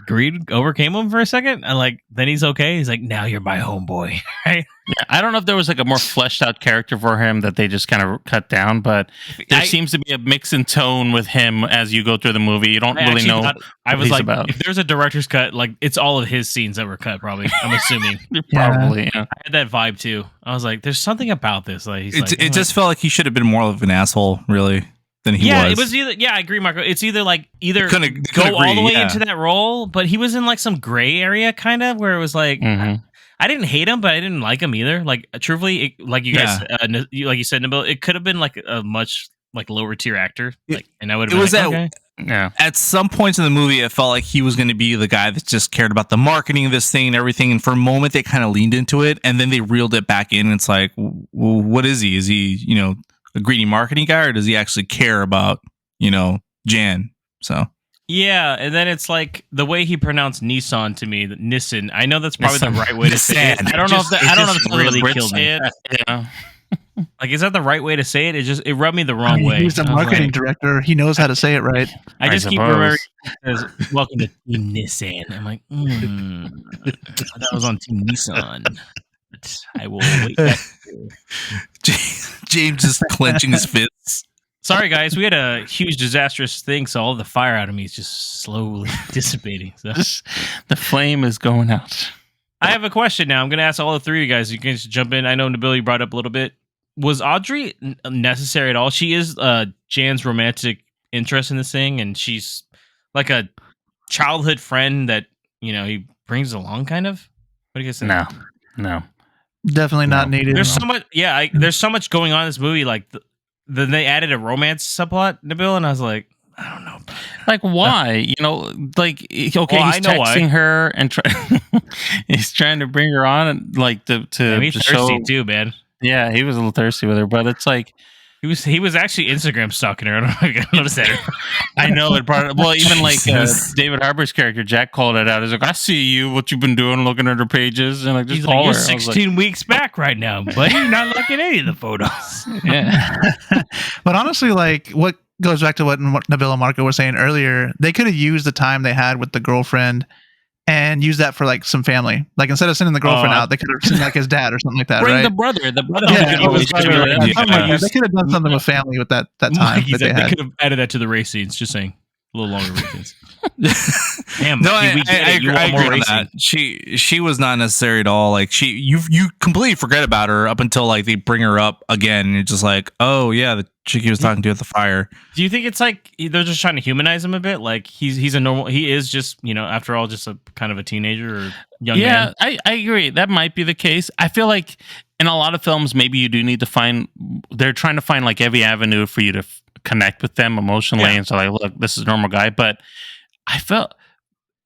greed overcame him for a second. And like, then he's okay. He's like, now you're my homeboy, right? Yeah, I don't know if there was like a more fleshed out character for him that they just kind of cut down, but there seems to be a mix in tone with him as you go through the movie. You don't really know. I was like, about. If there's a director's cut, like it's all of his scenes that were cut. Probably, I'm assuming. Probably. Yeah. I had that vibe too. I was like, there's something about this. Like, it just felt like he should have been more of an asshole, really, than he was. Yeah, it was either. Yeah, I agree, Marco. It's either couldn't go all the way into that role, but he was in like some gray area, kind of where it was like. Mm-hmm. I didn't hate him, but I didn't like him either. Like, truthfully, like you guys, like you said, Nabil, it could have been like a much like lower tier actor. Like, and I would have been like, okay. Yeah. At some points in the movie, it felt like he was going to be the guy that just cared about the marketing of this thing and everything. And for a moment, they kind of leaned into it, and then they reeled it back in. And it's like, well, what is he? Is he, a greedy marketing guy, or does he actually care about, Jan? So. Yeah, and then it's like the way he pronounced Nissan to me, Nissan. I know that's probably the right way to say it. I don't know if it's really killed me. Yeah. Like, is that the right way to say it? It rubbed me the wrong way. He's the marketing director. He knows how to say it right. I just keep remembering as welcome to Team Nissan. I'm like, that was on Team Nissan. But I will wait back. James is clenching his fists. Sorry, guys. We had a huge disastrous thing, so all the fire out of me is just slowly dissipating. So. The flame is going out. I have a question now. I'm going to ask all the three of you guys. You can just jump in. I know Nabil, you brought up a little bit. Was Audrey necessary at all? She is Jan's romantic interest in this thing, and she's like a childhood friend that, he brings along, kind of. What do you guys think? No. Definitely not needed. There's so much. Yeah, there's so much going on in this movie. Like, then they added a romance subplot, Nabil, and I was like, I don't know. Like, why? Like, okay, Well, he's texting her and he's trying to bring her on, and like to he's thirsty show too, man. Yeah, he was a little thirsty with her, but it's like he was actually Instagram stalking her. I don't know if you noticed that. I know it brought. Well, even like David Harbour's character Jack called it out. He's like, "I see you. What you've been doing, looking at her pages, and like just He's call like, you're her." 16 weeks back right now, buddy. You're not looking at any of the photos. Yeah, but honestly, like what goes back to what Nabil and Marco were saying earlier, they could have used the time they had with the girlfriend and use that for like some family. Like instead of sending the girlfriend out, they could have sent like his dad or something like that. Bring right? the brother. The brother. Yeah, Yeah. They could have done something with family with that time. They could have added that to the race scenes. Just saying, a little longer race scenes. Damn, no, I agree on that. She was not necessary at all. Like you completely forget about her up until like they bring her up again, and you're just like, oh yeah, the chick he was talking to at the fire. Do you think it's like they're just trying to humanize him a bit? Like he's a normal. He is just after all just a kind of a teenager or young man. Yeah, I agree. That might be the case. I feel like in a lot of films, maybe you do need to find. They're trying to find like every avenue for you to connect with them emotionally, and so like, look, this is a normal guy, but I felt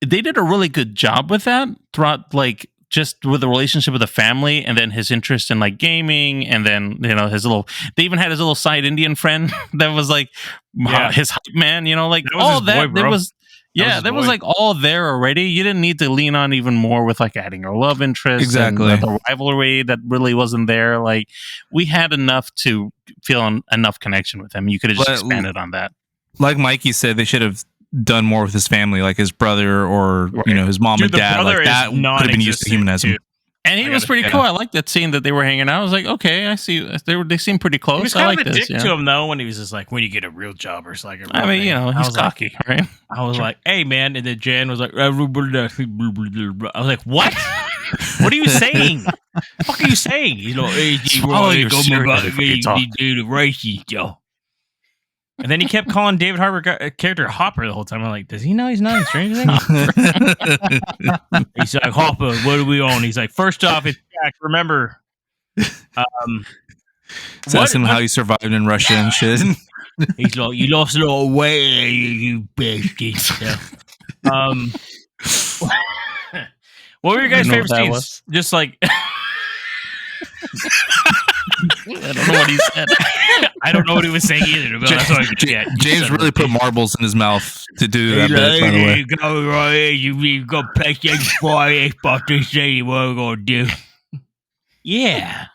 they did a really good job with that throughout, like just with the relationship with the family, and then his interest in like gaming, and then his little. They even had his little side Indian friend that was like his hype man. Like all that. There was was like all there already. You didn't need to lean on even more with like adding a love interest, exactly, and the rivalry that really wasn't there. Like we had enough to feel enough connection with him. You could have just expanded on that. Like Mikey said, they should have done more with his family, like his brother or his mom and dad. Like that could have been used to humanize him. And he was pretty cool. I like that scene that they were hanging out. I was like, okay, I see. They seem pretty close. He was kind of a dick to him though when he was just like, when you get a real job or something. I mean, he's cocky, right? I was like, hey man, and then Jan was like, I was like, what? What are you saying? What the fuck are you saying? He's like, hey, you do the races, Joe. And then he kept calling David Harbour character Hopper the whole time. I'm like, does he know he's not in Stranger Things? He's like, Hopper, what are we on? He's like, first off, it's Jack. Remember, ask him how he survived in Russia and shit. He's like, you lost a lot of weight, you bastard. So, what were your guys' favorite scenes? Just like. I don't know what he said. I don't know what he was saying either. But that's what I forget. James really put marbles in his mouth to do that bit, by the way. You go right here. You got PlayStation 4, Xbox 360. What are we gonna do? Yeah.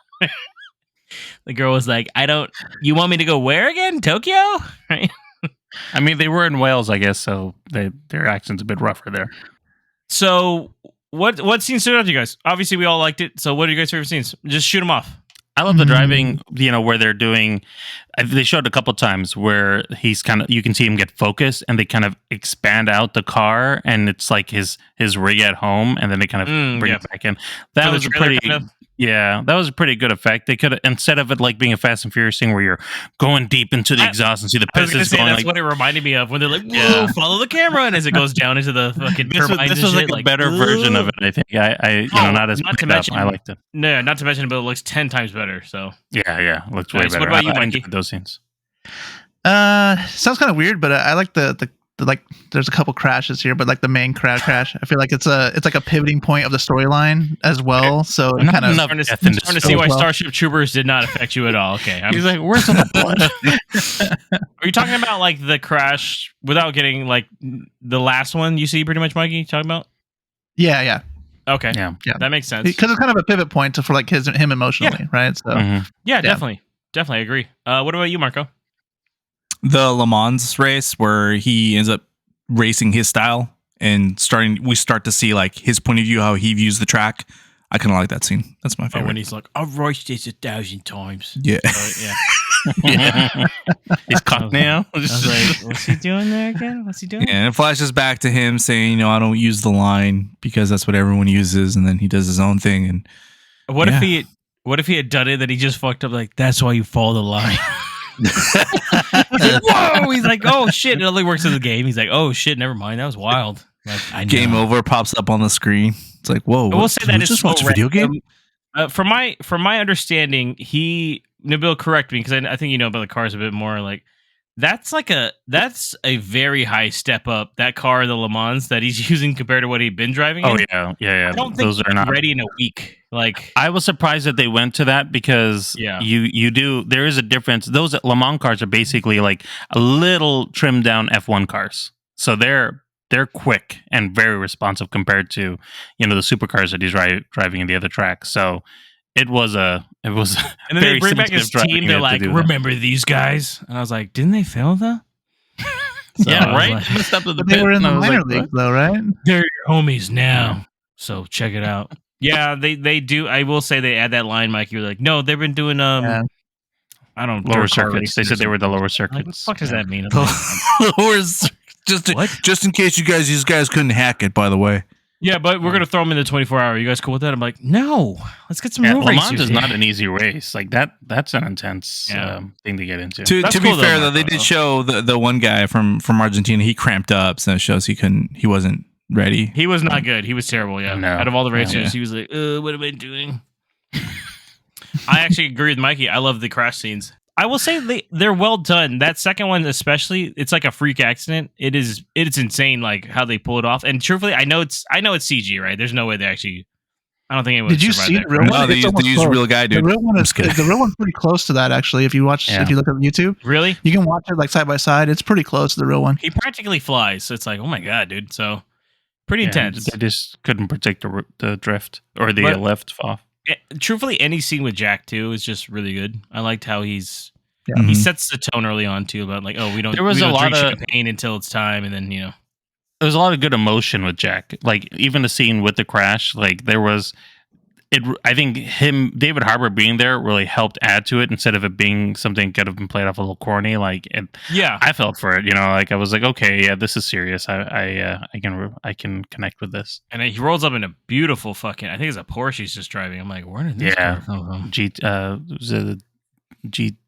The girl was like, you want me to go where again? Tokyo? Right? I mean, they were in Wales, I guess, so their accent's a bit rougher there. So, what scenes stood out to you guys? Obviously, we all liked it. So, what are your guys' favorite scenes? Just shoot them off. I love the driving, where they're doing, they showed a couple times where he's kind of, you can see him get focused and they kind of expand out the car and it's like his rig at home and then they kind of bring it back in. That was a pretty, that was a pretty good effect. They could have, instead of it like being a Fast and Furious thing where you're going deep into the exhaust and see the pistons going. That's what it reminded me of when they're like, whoa, follow the camera. And as it goes down into the fucking turbines. This was like a better version of it, I think. Not as much. I liked it. No, not to mention, but it looks 10 times better. So yeah, it looks way better. What about you, Mikey? Those scenes. Sounds kind of weird, but I like the like. There's a couple crashes here, but like the main crash, I feel like it's like a pivoting point of the storyline as well. So it kind of starting to see why Starship Troopers did not affect you at all. Okay, he's like, where's the blood? Are you talking about like the crash without getting like the last one you see pretty much, Mikey? Talking about? Yeah. Okay, Yeah. that makes sense. Because it's kind of a pivot point for like him emotionally, right? So yeah, definitely I agree. What about you, Marco? The Le Mans race where he ends up racing his style and we start to see like his point of view, how he views the track. I kind of like that scene. That's my favorite. When he's like, I've raced this 1,000 times. Yeah. Yeah. He's caught now. I was like, what's he doing there again? What's he doing? Yeah, and it flashes back to him saying, I don't use the line because that's what everyone uses, and then he does his own thing. And what if he had done it that he just fucked up? Like, that's why you follow the line. He's like, whoa! He's like, oh shit! It only works in the game. He's like, oh shit! Never mind. That was wild. Like, game over pops up on the screen. It's like, whoa! I will say that it's just so watch a video game. From my understanding, Nabil, correct me because I think you know about the cars a bit more. Like that's a very high step up. That car, the Le Mans, that he's using compared to what he'd been driving. Oh yeah. I don't think those are not ready in a week. Like I was surprised that they went to that because you do. There is a difference. Those Le Mans cars are basically like a little trimmed down F1 cars, so they're quick and very responsive compared to the supercars that he's driving in the other track. So it was and then they bring back his team. They're like, remember these guys? And I was like, didn't they fail though? So yeah, right. Like, messed up to the they were in the minor league though, right? They're your homies now. So check it out. Yeah, they do. I will say they add that line, Mike. You're like, no, they've been doing I don't lower circuits. They said they were the lower circuits. Like, what the fuck does that mean? Just in case these guys couldn't hack it, by the way. Yeah, but we're gonna throw them in the 24-hour. You guys cool with that? I'm like, no. Let's get some real Le Mans racers is here. not an easy race. Like that's an intense thing to get into. To be fair, though, they did show the one guy from Argentina. He cramped up, so it shows he wasn't ready. He was not good. He was terrible. Yeah. No. Out of all the racers, he was like, what am I doing? I actually agree with Mikey. I love the crash scenes. I will say they're well done. That second one, especially, it's like a freak accident. It's insane, like how they pull it off. And truthfully, I know it's CG, right? There's no way they actually. I don't think anyone. Did you see the real one? No, they used a real guy, dude. The real one is the real one's pretty close to that. Actually, if you look at YouTube, really, you can watch it like side by side. It's pretty close to the real one. He practically flies. So it's like, oh my god, dude. So pretty intense. They just couldn't predict the drift or the lift off. Truthfully, any scene with Jack too is just really good. I liked how he Mm-hmm. sets the tone early on too about like, oh, we don't drink champagne until it's time, and then there was a lot of good emotion with Jack. Like even the scene with the crash, like there was it. I think David Harbour being there really helped add to it instead of it being something that could have been played off a little corny. Like I felt for it. Like I was like, okay, yeah, this is serious. I can connect with this. And he rolls up in a beautiful fucking. I think it's a Porsche he's just driving. I'm like, where did this car come from? Was it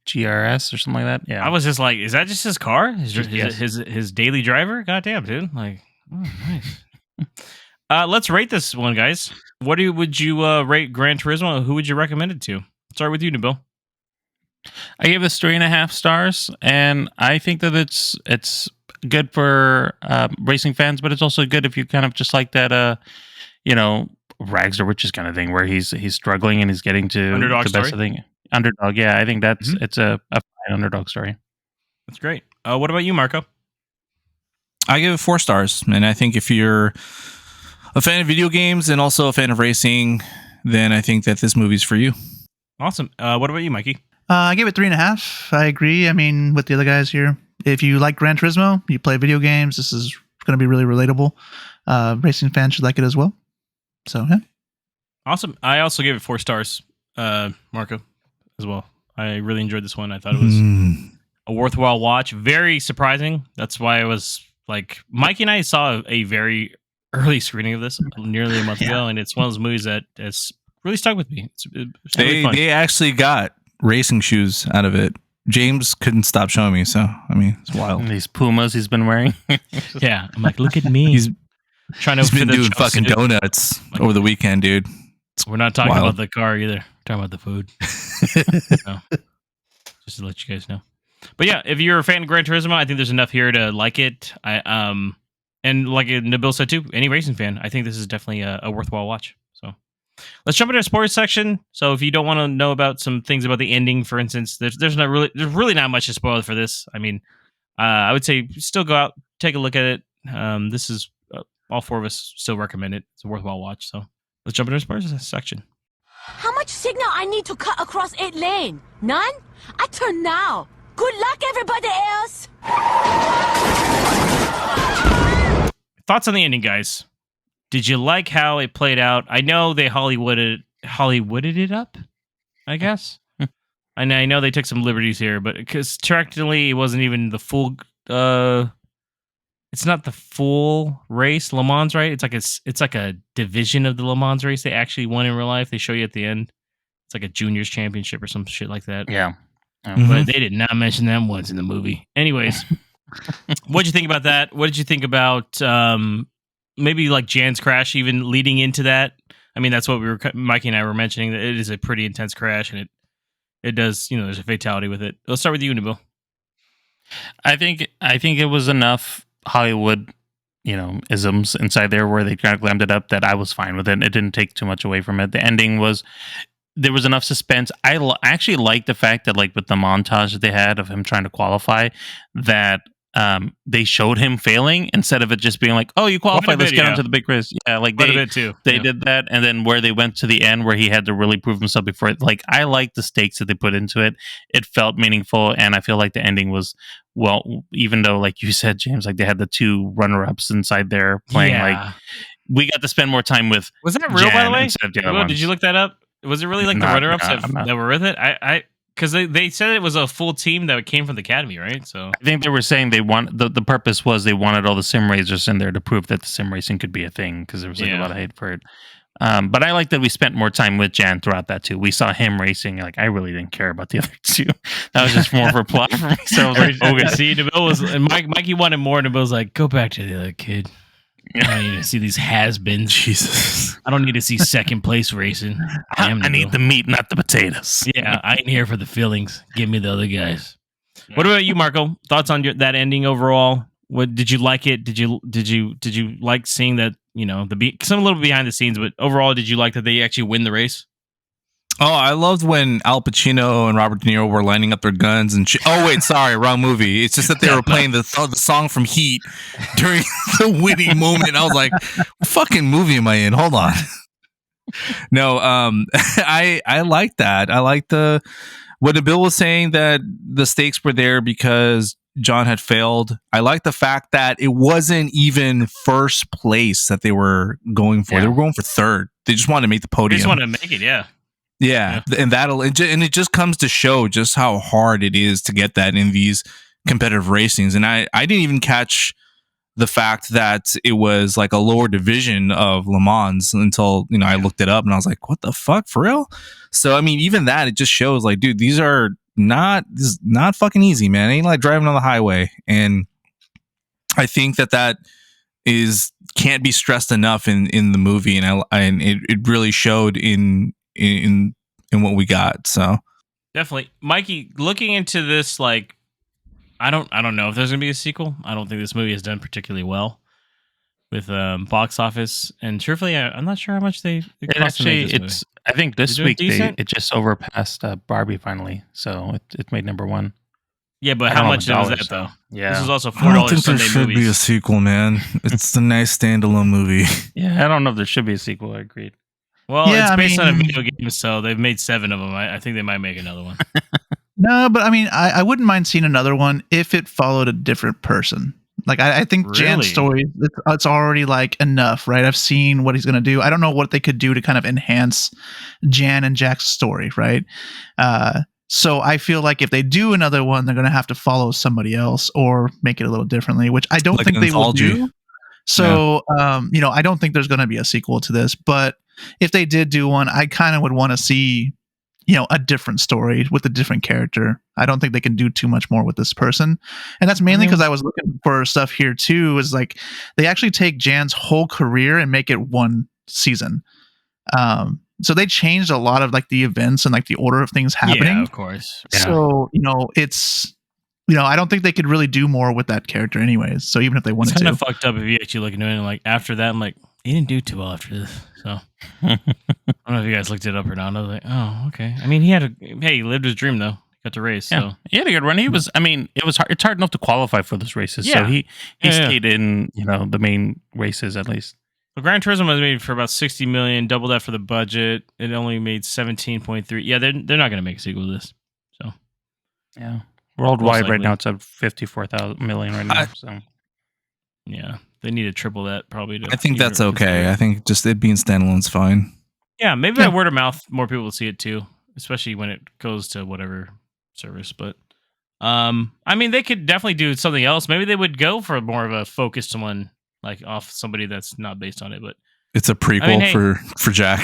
GRS or something like that? Yeah, I was just like, is that just his car? His daily driver? Goddamn, dude! Like, oh, nice. Let's rate this one, guys. What would you rate Gran Turismo? Who would you recommend it to? Start with you, Nabil. I gave this 3.5 stars, and I think that it's good for racing fans, but it's also good if you kind of just like that, rags to riches kind of thing, where he's struggling and he's getting to underdog the best story. Thing. Underdog, yeah, I think that's it's a fine underdog story. That's great. What about you, Marco? I give it 4 stars, and I think if you're a fan of video games and also a fan of racing, then I think that this movie's for you. Awesome. What about you, Mikey? I gave it 3.5. I agree. I mean, with the other guys here, if you like Gran Turismo, you play video games, this is going to be really relatable. Racing fans should like it as well. So, yeah. Awesome. I also gave it 4 stars, Marco, as well. I really enjoyed this one. I thought it was a worthwhile watch. Very surprising. That's why I was like, Mikey and I saw a very early screening of this nearly a month ago, and it's one of those movies that has really stuck with me. It's really fun. They actually got racing shoes out of it. James couldn't stop showing me, so I mean, it's wild. These Pumas he's been wearing. Yeah, I'm like, look at me. He's been doing fucking suit. Donuts over the weekend, dude. We're not talking about the car either. We're talking about the food. So, just to let you guys know. But yeah, if you're a fan of Gran Turismo, I think there's enough here to like it. And like Nabil said too, any racing fan, I think this is definitely a worthwhile watch. So let's jump into the sports section. So if you don't want to know about some things about the ending, for instance, there's really not much to spoil for this. I mean, I would say still go out, take a look at it. This is all 4 of us still recommend it. It's a worthwhile watch. So Let's jump into sports section. How much signal I need to cut across 8 lane? None? I turn now. Good luck, everybody else. Thoughts on the ending, guys? Did you like how it played out? I know they Hollywooded it up, I guess. I know they took some liberties here, but because technically it wasn't even the full. It's not the full race, Le Mans, right? It's like a division of the Le Mans race they actually won in real life. They show you at the end. It's like a juniors championship or some shit like that. Yeah. But they did not mention them once in the movie. Anyways, what'd you think about that? What did you think about maybe like Jan's crash even leading into that? I mean, that's what Mikey and I were mentioning, that it is a pretty intense crash, and it does, there's a fatality with it. Let's start with you, Nabil. I think it was enough Hollywood, isms inside there where they kind of glammed it up that I was fine with it. It didn't take too much away from it. The ending there was enough suspense. I actually liked the fact that, like, with the montage that they had of him trying to qualify, that they showed him failing instead of it just being like, oh, you qualified, let's get onto the big race. Yeah, like they did that, and then where they went to the end where he had to really prove himself before it. Like, I like the stakes that they put into it. It felt meaningful, and I feel like the ending was, well, even though, like you said, James, like they had the two runner-ups inside there playing, like we got to spend more time with. Was that real, Jan by the way? instead of the other ones. Did you look that up? Was it really like the runner-ups that were with it? I because they said it was a full team that came from the academy, right? So I think they were saying they want the purpose was they wanted all the sim racers in there to prove that the sim racing could be a thing, because there was like a lot of hate for it. But I like that we spent more time with Jan throughout that too. We saw him racing. Like, I really didn't care about the other two. That was just more for plot for me. So I was like, okay. See, Nabil was, and Mikey wanted more. Nabil was like, go back to the other kid. I don't need to see these has-beens. Jesus. I don't need to see second place racing. I need the meat, not the potatoes. Yeah, I ain't here for the feelings. Give me the other guys. What about you, Marco? Thoughts on that ending overall? What did you like it? Did you like seeing that? Some a little bit behind the scenes, but overall, did you like that they actually win the race? Oh, I loved when Al Pacino and Robert De Niro were lining up their guns and shit. Oh, wait, sorry, wrong movie. It's just that they were playing the song from Heat during the winning moment. I was like, what fucking movie am I in? Hold on. No, I like that. I like what Nabil was saying, that the stakes were there because John had failed. I like the fact that it wasn't even first place that they were going for. Yeah. They were going for third. They just wanted to make the podium. They just wanted to make it, yeah. Yeah, and it just comes to show just how hard it is to get that in these competitive racings. And I didn't even catch the fact that it was like a lower division of Le Mans until I looked it up and I was like, what the fuck, for real? So I mean, even that, it just shows like, dude, this is not fucking easy, man. It ain't like driving on the highway. And I think that can't be stressed enough in the movie, and it really showed in what we got. So definitely, Mikey, looking into this, like, I don't know if there's gonna be a sequel. I don't think this movie has done particularly well with box office, and truthfully, I'm not sure how much it cost to make this movie. I think this week it just overpassed Barbie finally, so it made number one. Yeah, but how much was that though? Yeah, this was also $4 I don't think Sunday there should movies. be a sequel, man. It's a nice standalone movie. Yeah, I don't know if there should be a sequel. I agreed. Well, it's based on a video game, so they've made 7 of them. I think they might make another one. No, but I mean, I wouldn't mind seeing another one if it followed a different person. Like, I think Jan's story, it's already like enough, right? I've seen what he's going to do. I don't know what they could do to kind of enhance Jan and Jack's story, right? So I feel like if they do another one, they're going to have to follow somebody else or make it a little differently, which I don't think they will do. So, I don't think there's going to be a sequel to this, but if they did do one, I kind of would want to see, a different story with a different character. I don't think they can do too much more with this person. And that's mainly because I was looking for stuff here too, is like they actually take Jan's whole career and make it one season. So they changed a lot of like the events and like the order of things happening. Yeah, of course. Yeah. So, it's, I don't think they could really do more with that character anyways. So even if they wanted it's to. kind of fucked up if you actually look into it and like after that, I'm like, he didn't do too well after this. So I don't know if you guys looked it up or not. I was like, oh, okay. I mean, he lived his dream though. He got to race. Yeah. So He had a good run. It was hard. It's hard enough to qualify for those races. Yeah. So he stayed in, the main races at least. Well, Gran Turismo was made for about $60 million, double that for the budget. It only made 17.3. Yeah, they're not going to make a sequel to this. So, yeah, worldwide right now it's at 54 million right now. So, yeah, they need to triple that probably. I think that's okay. I think just it being standalone's fine. Yeah, maybe by word of mouth, more people will see it too, especially when it goes to whatever service. But, I mean, they could definitely do something else. Maybe they would go for more of a focused one. Like off somebody that's not based on it, but it's a prequel for Jack.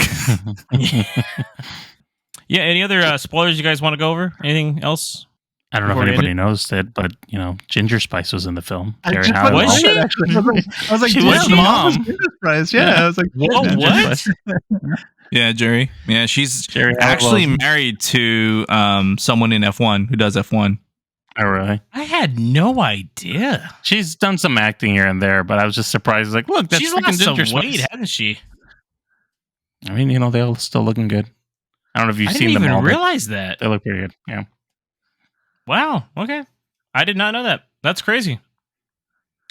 Yeah. Any other spoilers you guys want to go over? Anything else? I don't know if anybody knows it, but Ginger Spice was in the film. Was she? I was like, she was mom. Ginger Spice. Yeah, I was like, what? Yeah, Jerry. Yeah, she's actually married to someone in F1 who does F1. Oh, really? I had no idea. She's done some acting here and there, but I was just surprised. Like, look, that's she's freaking lost some Ginger weight, Spice. hasn't she? I mean, they're all still looking good. I don't know if you've seen them all. I didn't even realize that. They look pretty good. Yeah. Wow. Okay. I did not know that. That's crazy.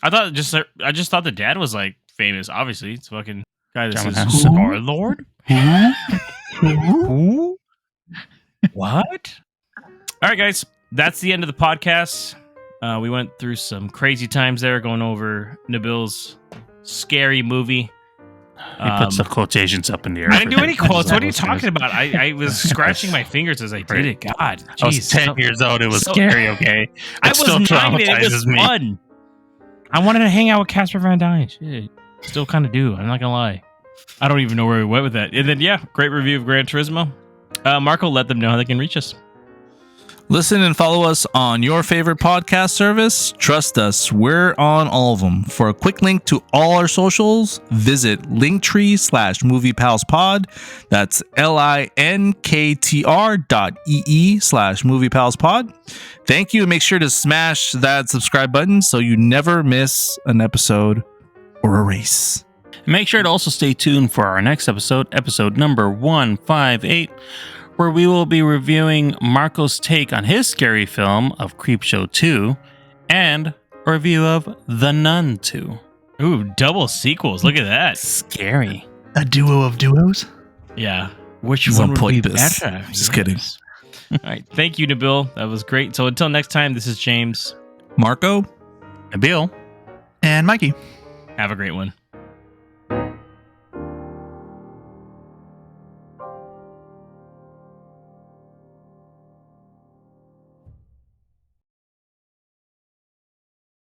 I just thought the dad was like famous. Obviously, it's fucking guy that says Star Lord. Who? What? All right, guys. That's the end of the podcast. We went through some crazy times there, going over Nabil's scary movie. He puts the quotations up in the air. I didn't do any quotes. What are you talking about? I was scratching my fingers as I did it. God, I was 10 years old. It was scary. Okay, I was 9. It was fun. I wanted to hang out with Casper Van Dine. Shit, still kind of do. I'm not gonna lie. I don't even know where we went with that. And then great review of Gran Turismo. Marco, let them know how they can reach us. Listen and follow us on your favorite podcast service. Trust us, we're on all of them. For a quick link to all our socials, visit linktree/moviepalspod. That's linktr.ee/moviepalspod. Thank you, and make sure to smash that subscribe button so you never miss an episode or a race. Make sure to also stay tuned for our next episode number 158, where we will be reviewing Marco's take on his scary film of Creepshow 2 and a review of The Nun 2. Ooh, double sequels. Look at that. Scary. A duo of duos? Yeah. Which one would be better? Just kidding. All right. Thank you, Nabil. That was great. So until next time, this is James. Marco. Nabil. And Mikey. Have a great one.